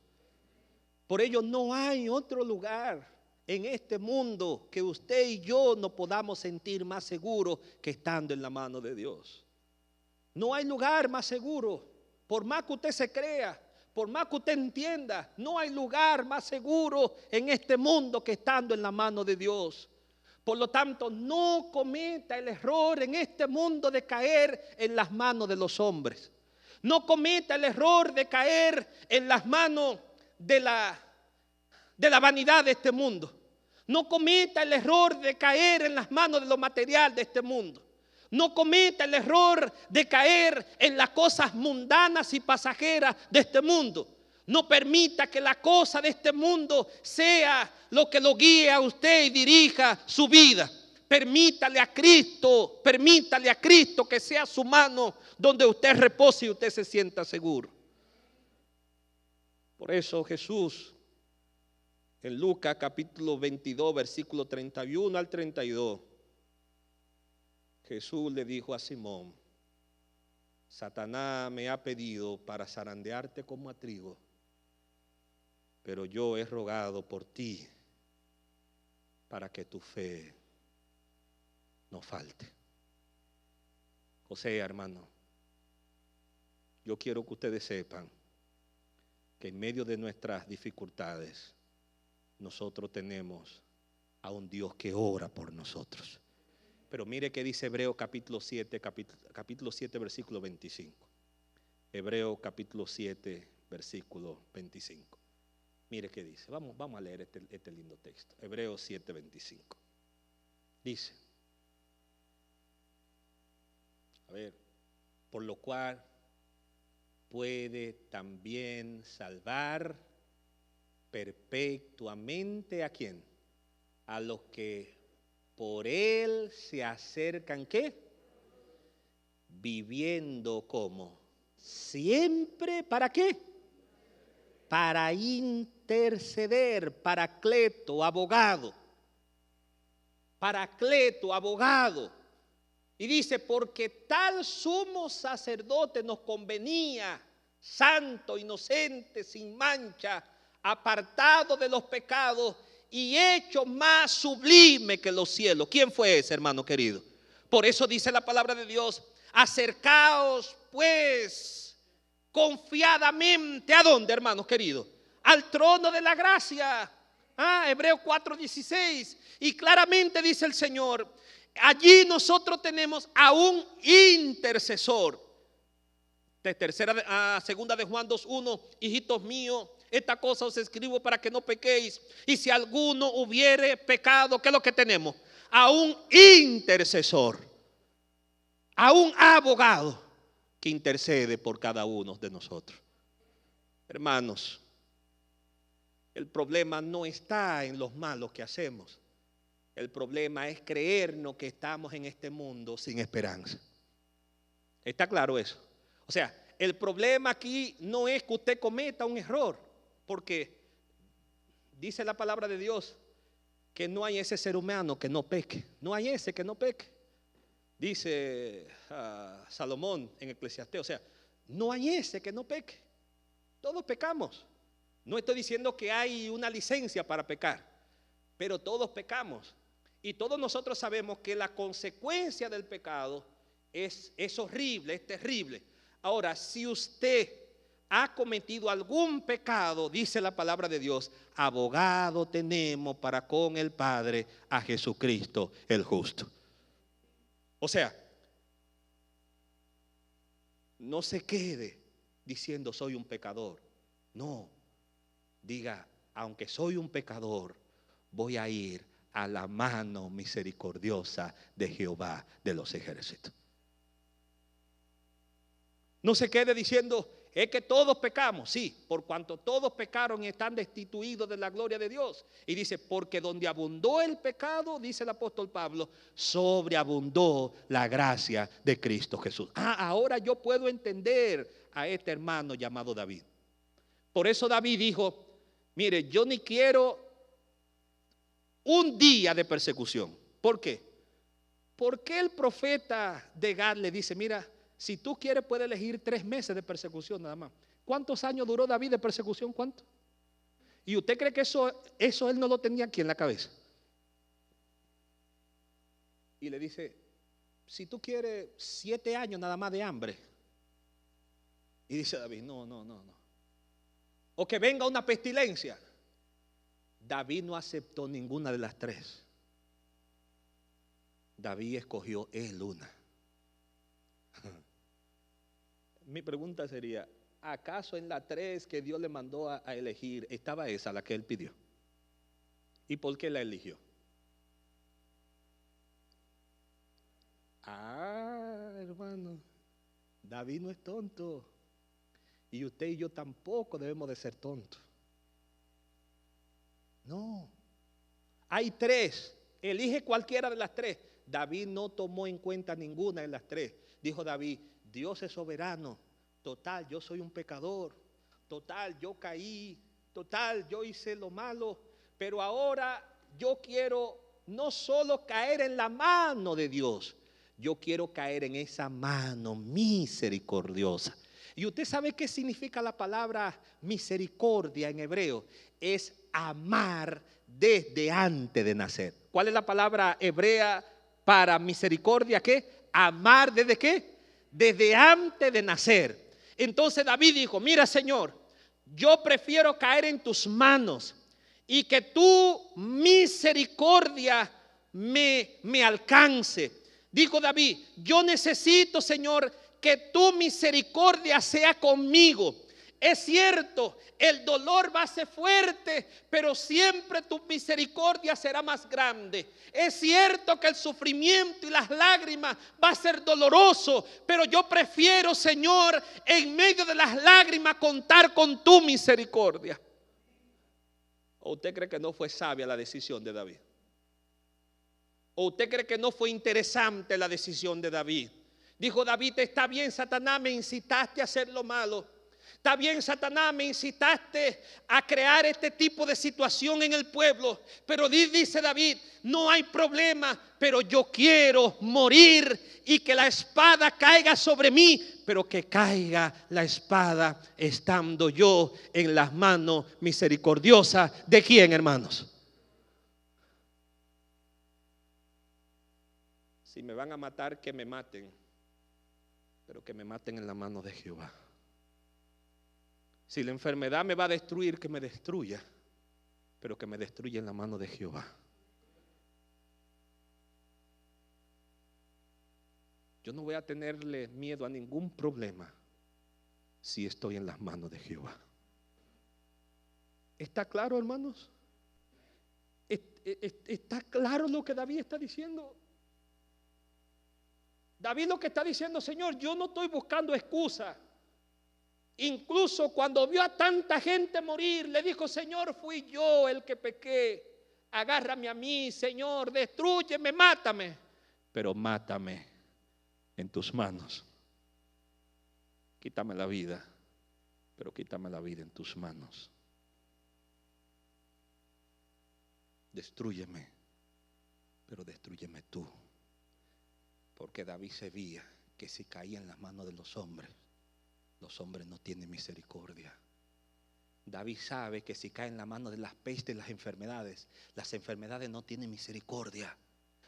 Por ello no hay otro lugar en este mundo que usted y yo nos podamos sentir más seguros que estando en la mano de Dios. No hay lugar más seguro, por más que usted se crea, por más que usted entienda, no hay lugar más seguro en este mundo que estando en la mano de Dios. Por lo tanto, no cometa el error en este mundo de caer en las manos de los hombres. No cometa el error de caer en las manos de la vanidad de este mundo. No cometa el error de caer en las manos de lo material de este mundo. No cometa el error de caer en las cosas mundanas y pasajeras de este mundo. No permita que la cosa de este mundo sea lo que lo guíe a usted y dirija su vida. Permítale a Cristo que sea su mano donde usted repose y usted se sienta seguro. Por eso Jesús, en Lucas capítulo 22, versículo 31 al 32, Jesús le dijo a Simón: Satanás me ha pedido para zarandearte como a trigo, pero yo he rogado por ti para que tu fe no falte. O sea, hermano, yo quiero que ustedes sepan que en medio de nuestras dificultades nosotros tenemos a un Dios que ora por nosotros. Pero mire que dice Hebreos capítulo 7, versículo 25. Hebreos capítulo 7, versículo 25. Mire qué dice. Vamos a leer este lindo texto. Hebreos 7, 25. Dice: a ver, por lo cual puede también salvar perpetuamente ¿a quién? A los que por él se acercan, ¿qué? Viviendo como siempre, ¿para qué? Para interceder, paracleto, abogado. Paracleto, abogado. Y dice: porque tal sumo sacerdote nos convenía, santo, inocente, sin mancha, apartado de los pecados y hecho más sublime que los cielos. ¿Quién fue ese, hermano querido? Por eso dice la palabra de Dios: acercaos pues confiadamente. ¿A dónde, hermanos queridos? Al trono de la gracia. Hebreos 4:16. Y claramente dice el Señor: allí nosotros tenemos a un intercesor. Segunda de Juan 2:1. Hijitos míos, esta cosa os escribo para que no pequéis. Y si alguno hubiere pecado, ¿qué es lo que tenemos? A un intercesor, a un abogado que intercede por cada uno de nosotros. Hermanos, el problema no está en los malos que hacemos. El problema es creernos que estamos en este mundo sin esperanza. ¿Está claro eso? O sea, el problema aquí no es que usted cometa un error, porque dice la palabra de Dios que no hay ese ser humano que no peque. No hay ese que no peque. Dice Salomón en Eclesiastés. O sea, no hay ese que no peque. Todos pecamos. No estoy diciendo que hay una licencia para pecar, pero todos pecamos. Y todos nosotros sabemos que la consecuencia del pecado es horrible, es terrible. Ahora, si usted ha cometido algún pecado, dice la palabra de Dios: abogado tenemos para con el Padre, a Jesucristo el justo. O sea, no se quede diciendo soy un pecador. No, diga: aunque soy un pecador, voy a ir a la mano misericordiosa de Jehová de los ejércitos. No se quede diciendo, es que todos pecamos. Sí, por cuanto todos pecaron y están destituidos de la gloria de Dios. Y dice, porque donde abundó el pecado, dice el apóstol Pablo, sobreabundó la gracia de Cristo Jesús. Ahora yo puedo entender a este hermano llamado David. Por eso David dijo, mire, yo ni quiero un día de persecución. ¿Por qué? Porque el profeta de Gad le dice, mira, si tú quieres puedes elegir 3 meses de persecución nada más. ¿Cuántos años duró David de persecución? ¿Cuánto? ¿Y usted cree que eso él no lo tenía aquí en la cabeza? Y le dice, si tú quieres 7 años nada más de hambre. Y dice David, no. O que venga una pestilencia. David no aceptó ninguna de las 3. David escogió una. Mi pregunta sería, ¿acaso en la 3 que Dios le mandó a elegir estaba esa la que él pidió? ¿Y por qué la eligió? Hermano, David no es tonto. Y usted y yo tampoco debemos de ser tontos. No. Hay 3. Elige cualquiera de las 3. David no tomó en cuenta ninguna de las 3. Dijo David, Dios es soberano. Total, yo soy un pecador. Total, yo caí. Total, yo hice lo malo. Pero ahora yo quiero no solo caer en la mano de Dios. Yo quiero caer en esa mano misericordiosa. ¿Y usted sabe qué significa la palabra misericordia en hebreo? Es amar desde antes de nacer. ¿Cuál es la palabra hebrea para misericordia? ¿Qué? Amar desde qué? Desde antes de nacer. Entonces David dijo, mira Señor, yo prefiero caer en tus manos y que tu misericordia me alcance. Dijo David, yo necesito Señor que tu misericordia sea conmigo. Es cierto, el dolor va a ser fuerte, pero siempre tu misericordia será más grande. Es cierto que el sufrimiento y las lágrimas va a ser doloroso, pero yo prefiero, Señor, en medio de las lágrimas contar con tu misericordia. ¿O usted cree que no fue sabia la decisión de David? ¿O usted cree que no fue interesante la decisión de David? Dijo David, está bien Satanás, me incitaste a hacer lo malo. Está bien Satanás, me incitaste a crear este tipo de situación en el pueblo. Pero dice David, no hay problema, pero yo quiero morir y que la espada caiga sobre mí. Pero que caiga la espada estando yo en las manos misericordiosas. ¿De quién, hermanos? Si me van a matar, que me maten, pero que me maten en la mano de Jehová. Si la enfermedad me va a destruir, que me destruya, pero que me destruya en la mano de Jehová. Yo no voy a tenerle miedo a ningún problema si estoy en las manos de Jehová. ¿Está claro, hermanos? ¿Está claro lo que David está diciendo? David lo que está diciendo, Señor, yo no estoy buscando excusa. Incluso cuando vio a tanta gente morir, le dijo, Señor, fui yo el que pequé. Agárrame a mí, Señor, destrúyeme, mátame. Pero mátame en tus manos. Quítame la vida, pero quítame la vida en tus manos. Destrúyeme, pero destrúyeme tú. Porque David sabía que si caía en las manos de los hombres no tienen misericordia. David sabe que si cae en la mano de las pestes y las enfermedades no tienen misericordia.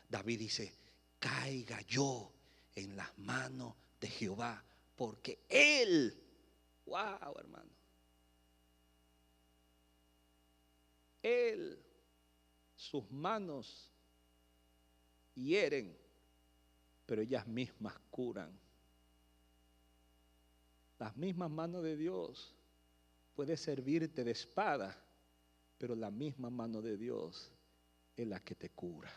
David dice, caiga yo en las manos de Jehová, porque Él, wow, hermano, Él, sus manos hieren, pero ellas mismas curan. Las mismas manos de Dios puede servirte de espada, pero la misma mano de Dios es la que te cura.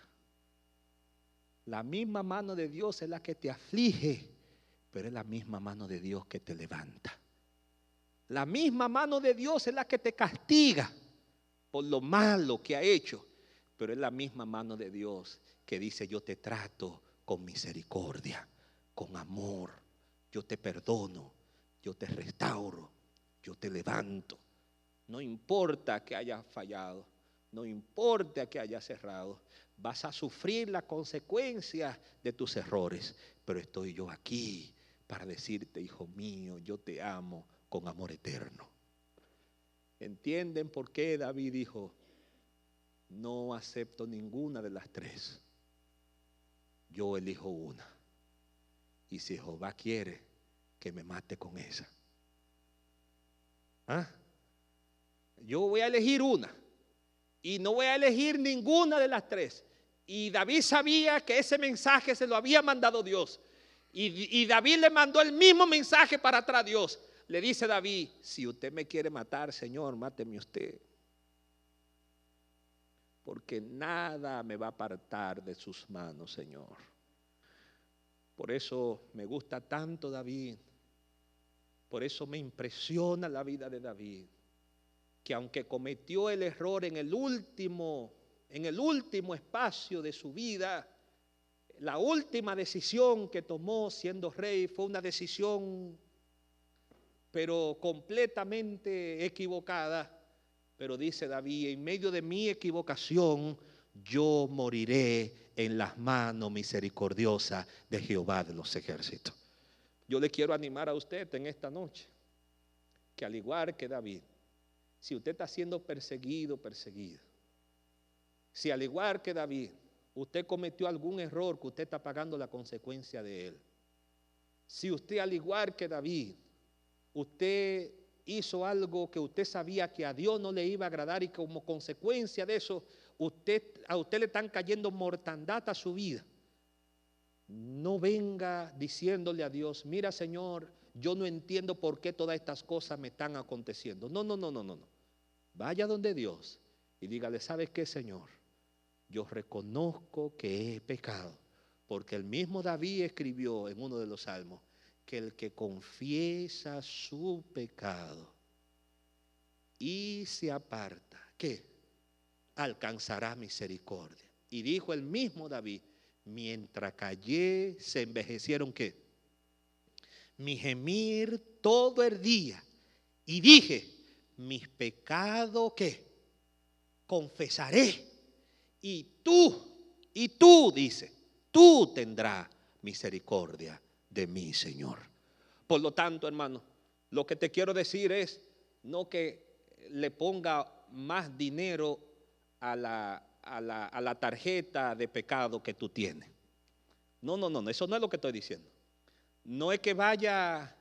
La misma mano de Dios es la que te aflige, pero es la misma mano de Dios que te levanta. La misma mano de Dios es la que te castiga por lo malo que ha hecho, pero es la misma mano de Dios que dice: yo te trato con misericordia, con amor, yo te perdono, yo te restauro, yo te levanto. No importa que hayas fallado, no importa que hayas errado, vas a sufrir las consecuencias de tus errores, pero estoy yo aquí para decirte: hijo mío, yo te amo con amor eterno. ¿Entienden por qué David dijo: no acepto ninguna de las tres, yo elijo una? Y si Jehová quiere, que me mate con esa. ¿Ah? Yo voy a elegir una y no voy a elegir ninguna de las tres. Y David sabía que ese mensaje se lo había mandado Dios. Y David le mandó el mismo mensaje para atrás a Dios. Le dice David: si usted me quiere matar, Señor, máteme usted, porque nada me va a apartar de sus manos, Señor. Por eso me gusta tanto David. Por eso me impresiona la vida de David, que aunque cometió el error en el último espacio de su vida, la última decisión que tomó siendo rey fue una decisión pero completamente equivocada. Pero dice David: en medio de mi equivocación, yo moriré en las manos misericordiosas de Jehová de los ejércitos. Yo le quiero animar a usted en esta noche, que al igual que David, si usted está siendo perseguido, si al igual que David, usted cometió algún error que usted está pagando la consecuencia de él, si usted al igual que David, usted hizo algo que usted sabía que a Dios no le iba a agradar y como consecuencia de eso, a usted le están cayendo mortandad a su vida, no venga diciéndole a Dios: mira, Señor, yo no entiendo por qué todas estas cosas me están aconteciendo. No. Vaya donde Dios y dígale: ¿sabes qué, Señor? Yo reconozco que he pecado, porque el mismo David escribió en uno de los salmos que el que confiesa su pecado y se aparta, ¿qué? Alcanzará misericordia. Y dijo el mismo David: mientras callé, se envejecieron, ¿qué? Mi gemir todo el día. Y dije: mis pecados, ¿qué? Confesaré. Y tú, dice, tú tendrás misericordia de mí, Señor. Por lo tanto, hermano, lo que te quiero decir es no que le ponga más dinero a la tarjeta de pecado que tú tienes. No, eso no es lo que estoy diciendo. No es que vaya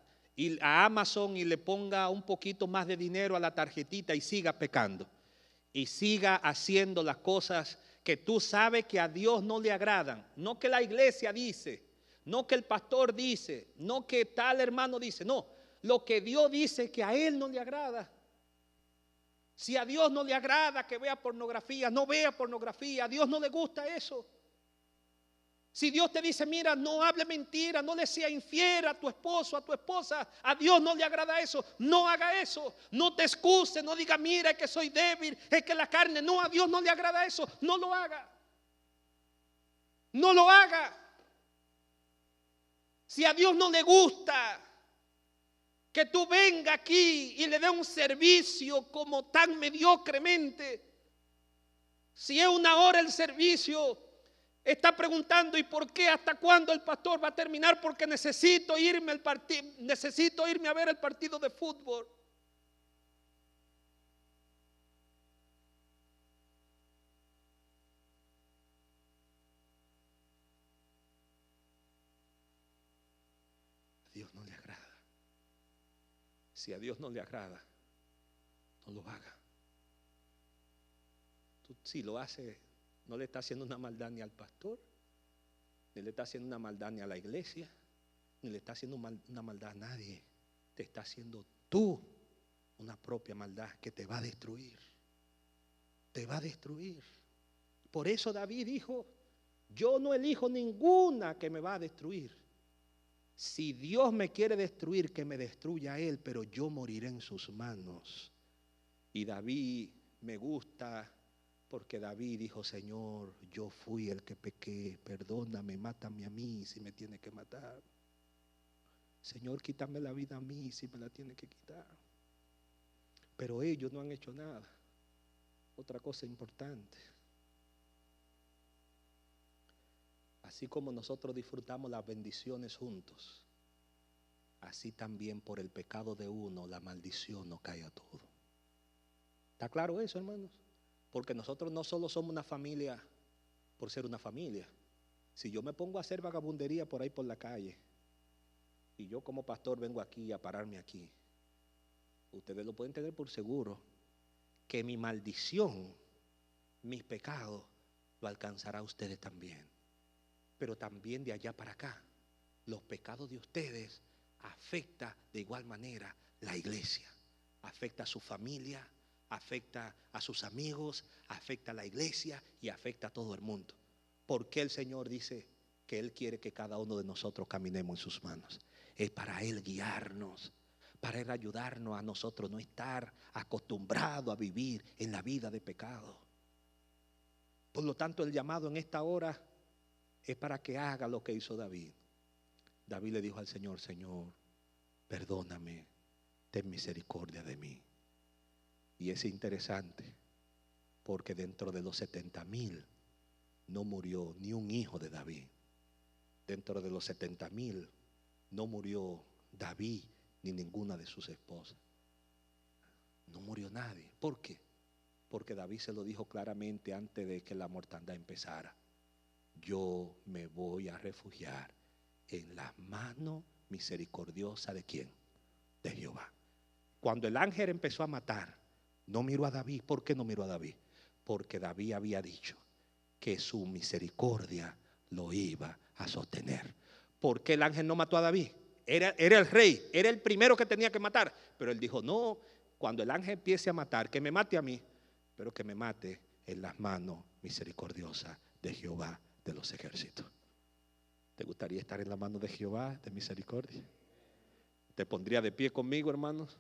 a Amazon y le ponga un poquito más de dinero a la tarjetita y siga pecando y siga haciendo las cosas que tú sabes que a Dios no le agradan. No que la iglesia dice, no que el pastor dice, no que tal hermano dice, no, lo que Dios dice que a él no le agrada. Si a Dios no le agrada que vea pornografía, no vea pornografía. A Dios no le gusta eso. Si Dios te dice: mira, no hable mentira, no le sea infiel a tu esposo, a tu esposa, a Dios no le agrada eso, no haga eso. No te excuses, no diga: mira, es que soy débil, es que la carne. No, a Dios no le agrada eso, no lo haga. No lo haga. Si a Dios no le gusta que tú vengas aquí y le des un servicio como tan mediocremente, si es una hora el servicio, está preguntando: ¿y por qué? ¿Hasta cuándo el pastor va a terminar? Porque necesito irme a ver el partido de fútbol. A Dios no le agrada. Si a Dios no le agrada, no lo haga. Tú, si lo hace, no le está haciendo una maldad ni al pastor, ni le está haciendo una maldad ni a la iglesia, ni le está haciendo una maldad a nadie. Te está haciendo tú una propia maldad que te va a destruir. Te va a destruir. Por eso David dijo: yo no elijo ninguna que me va a destruir. Si Dios me quiere destruir, que me destruya a Él, pero yo moriré en sus manos. Y David me gusta porque David dijo: Señor, yo fui el que pequé, perdóname, mátame a mí si me tiene que matar. Señor, quítame la vida a mí si me la tiene que quitar. Pero ellos no han hecho nada. Otra cosa importante: así como nosotros disfrutamos las bendiciones juntos, así también por el pecado de uno la maldición nos cae a todos. ¿Está claro eso, hermanos? Porque nosotros no solo somos una familia por ser una familia. Si yo me pongo a hacer vagabundería por ahí por la calle, y yo como pastor vengo aquí a pararme aquí, ustedes lo pueden tener por seguro que mi maldición, mis pecados, lo alcanzará a ustedes también. Pero también de allá para acá, los pecados de ustedes afecta de igual manera la iglesia, afecta a su familia, afecta a sus amigos, afecta a la iglesia y afecta a todo el mundo. Porque el Señor dice que Él quiere que cada uno de nosotros caminemos en sus manos. Es para Él guiarnos, para Él ayudarnos a nosotros no estar acostumbrados a vivir en la vida de pecado. Por lo tanto, el llamado en esta hora es para que haga lo que hizo David. David le dijo al Señor: Señor, perdóname, ten misericordia de mí. Y es interesante porque dentro de los 70,000 no murió ni un hijo de David. Dentro de los 70,000 no murió David ni ninguna de sus esposas. No murió nadie. ¿Por qué? Porque David se lo dijo claramente antes de que la mortandad empezara: yo me voy a refugiar en las manos misericordiosas ¿de quién? De Jehová. Cuando el ángel empezó a matar, no miró a David. ¿Por qué no miró a David? Porque David había dicho que su misericordia lo iba a sostener. ¿Por qué el ángel no mató a David? Era el rey, era el primero que tenía que matar. Pero él dijo: no, cuando el ángel empiece a matar, que me mate a mí, pero que me mate en las manos misericordiosas de Jehová de los ejércitos. ¿Te gustaría estar en la mano de Jehová de misericordia? ¿Te pondría de pie conmigo, hermanos?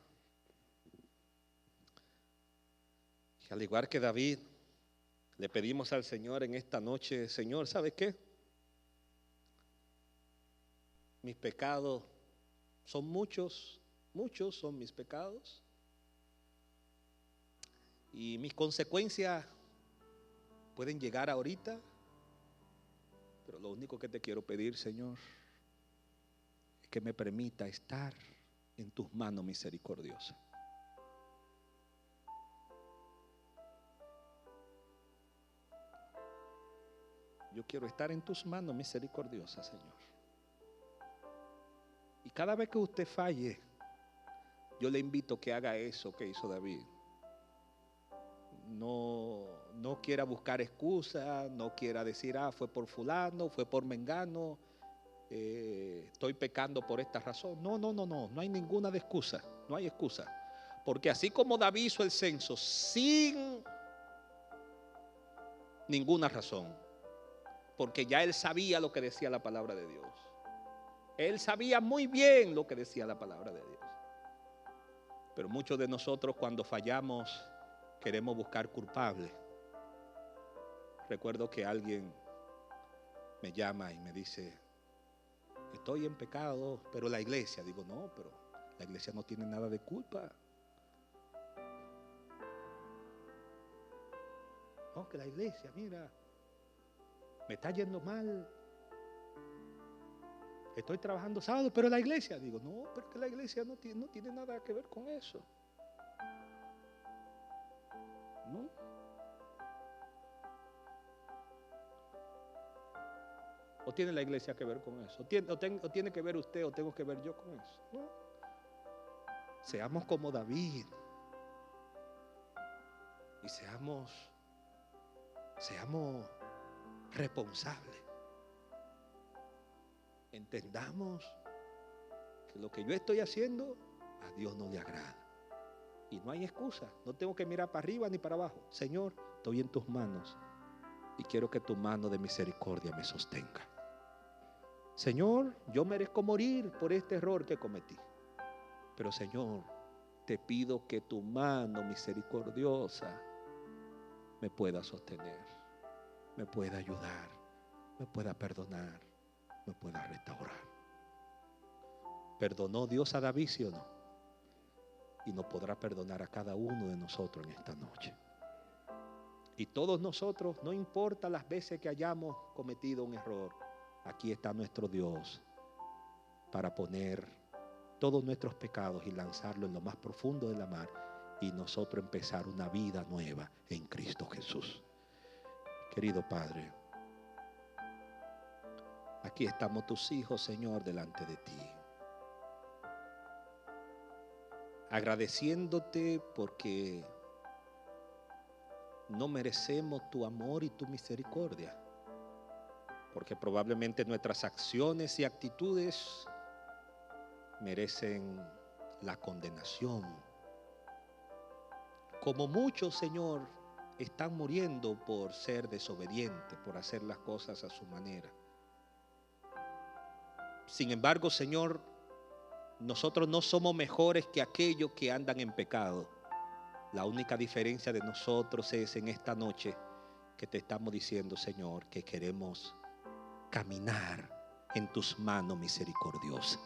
Y al igual que David, le pedimos al Señor en esta noche: Señor, ¿sabes qué? Mis pecados son muchos, muchos son mis pecados. Y mis consecuencias pueden llegar ahorita. Pero lo único que te quiero pedir, Señor, es que me permita estar en tus manos misericordiosas. Yo quiero estar en tus manos misericordiosas, Señor. Y cada vez que usted falle, yo le invito a que haga eso que hizo David. No quiera buscar excusas, no quiera decir: fue por fulano, fue por mengano, estoy pecando por esta razón. No hay ninguna de excusa, no hay excusa. Porque así como David hizo el censo sin ninguna razón, porque ya él sabía lo que decía la palabra de Dios. Él sabía muy bien lo que decía la palabra de Dios. Pero muchos de nosotros, cuando fallamos, queremos buscar culpables. Recuerdo que alguien me llama y me dice: estoy en pecado, pero la iglesia. Digo: no, pero la iglesia no tiene nada de culpa. No, que la iglesia, mira, me está yendo mal, estoy trabajando sábado, pero la iglesia. Digo: no, pero que la iglesia no tiene nada que ver con eso. No. ¿O tiene la iglesia que ver con eso? ¿O tiene que ver usted o tengo que ver yo con eso? No. Seamos como David. Y seamos responsables. Entendamos que lo que yo estoy haciendo a Dios no le agrada. Y no hay excusa. No tengo que mirar para arriba ni para abajo. Señor, estoy en tus manos y quiero que tu mano de misericordia me sostenga. Señor, yo merezco morir por este error que cometí. Pero Señor, te pido que tu mano misericordiosa me pueda sostener, me pueda ayudar, me pueda perdonar, me pueda restaurar. ¿Perdonó Dios a David, sí o no? Y nos podrá perdonar a cada uno de nosotros en esta noche. Y todos nosotros, no importa las veces que hayamos cometido un error, aquí está nuestro Dios para poner todos nuestros pecados y lanzarlo en lo más profundo de la mar, y nosotros empezar una vida nueva en Cristo Jesús. Querido Padre, aquí estamos tus hijos, Señor, delante de ti, agradeciéndote porque no merecemos tu amor y tu misericordia, porque probablemente nuestras acciones y actitudes merecen la condenación. Como muchos, Señor, están muriendo por ser desobedientes, por hacer las cosas a su manera. Sin embargo, Señor, nosotros no somos mejores que aquellos que andan en pecado. La única diferencia de nosotros es en esta noche que te estamos diciendo, Señor, que queremos caminar en tus manos misericordiosas.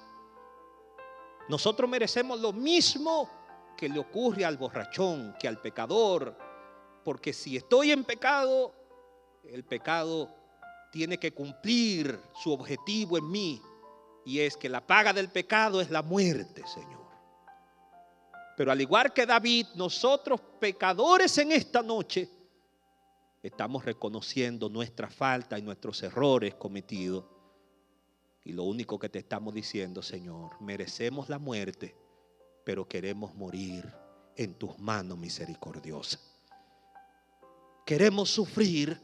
Nosotros merecemos lo mismo que le ocurre al borrachón, que al pecador, porque si estoy en pecado, el pecado tiene que cumplir su objetivo en mí, y es que la paga del pecado es la muerte, Señor. Pero al igual que David, nosotros pecadores en esta noche estamos reconociendo nuestra falta y nuestros errores cometidos. Y lo único que te estamos diciendo, Señor, merecemos la muerte, pero queremos morir en tus manos misericordiosas. Queremos sufrir,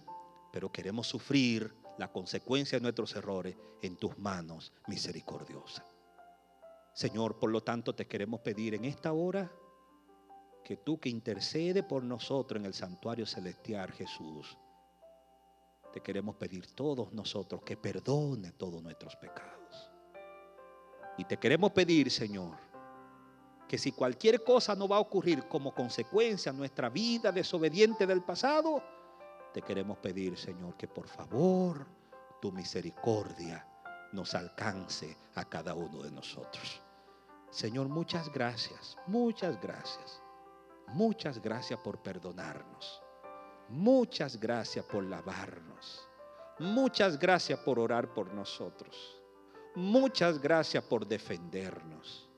pero queremos sufrir la consecuencia de nuestros errores en tus manos misericordiosas. Señor, por lo tanto te queremos pedir en esta hora que tú que intercede por nosotros en el santuario celestial, Jesús, te queremos pedir todos nosotros que perdone todos nuestros pecados. Y te queremos pedir, Señor, que si cualquier cosa no va a ocurrir como consecuencia de nuestra vida desobediente del pasado, te queremos pedir, Señor, que por favor tu misericordia nos alcance a cada uno de nosotros. Señor, muchas gracias, muchas gracias. Muchas gracias por perdonarnos. Muchas gracias por lavarnos. Muchas gracias por orar por nosotros. Muchas gracias por defendernos.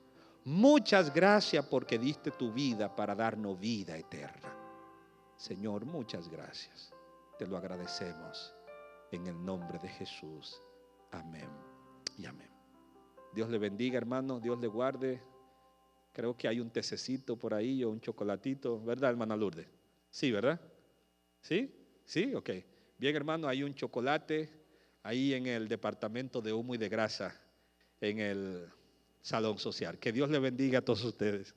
Muchas gracias porque diste tu vida para darnos vida eterna. Señor, muchas gracias. Te lo agradecemos en el nombre de Jesús. Amén y amén. Dios le bendiga, hermano. Dios le guarde. Creo que hay un tececito por ahí o un chocolatito, ¿verdad, hermana Lourdes? Sí, ¿verdad? ¿Sí? ¿Sí? Ok. Bien, hermano, hay un chocolate ahí en el departamento de humo y de grasa, en el salón social. Que Dios le bendiga a todos ustedes.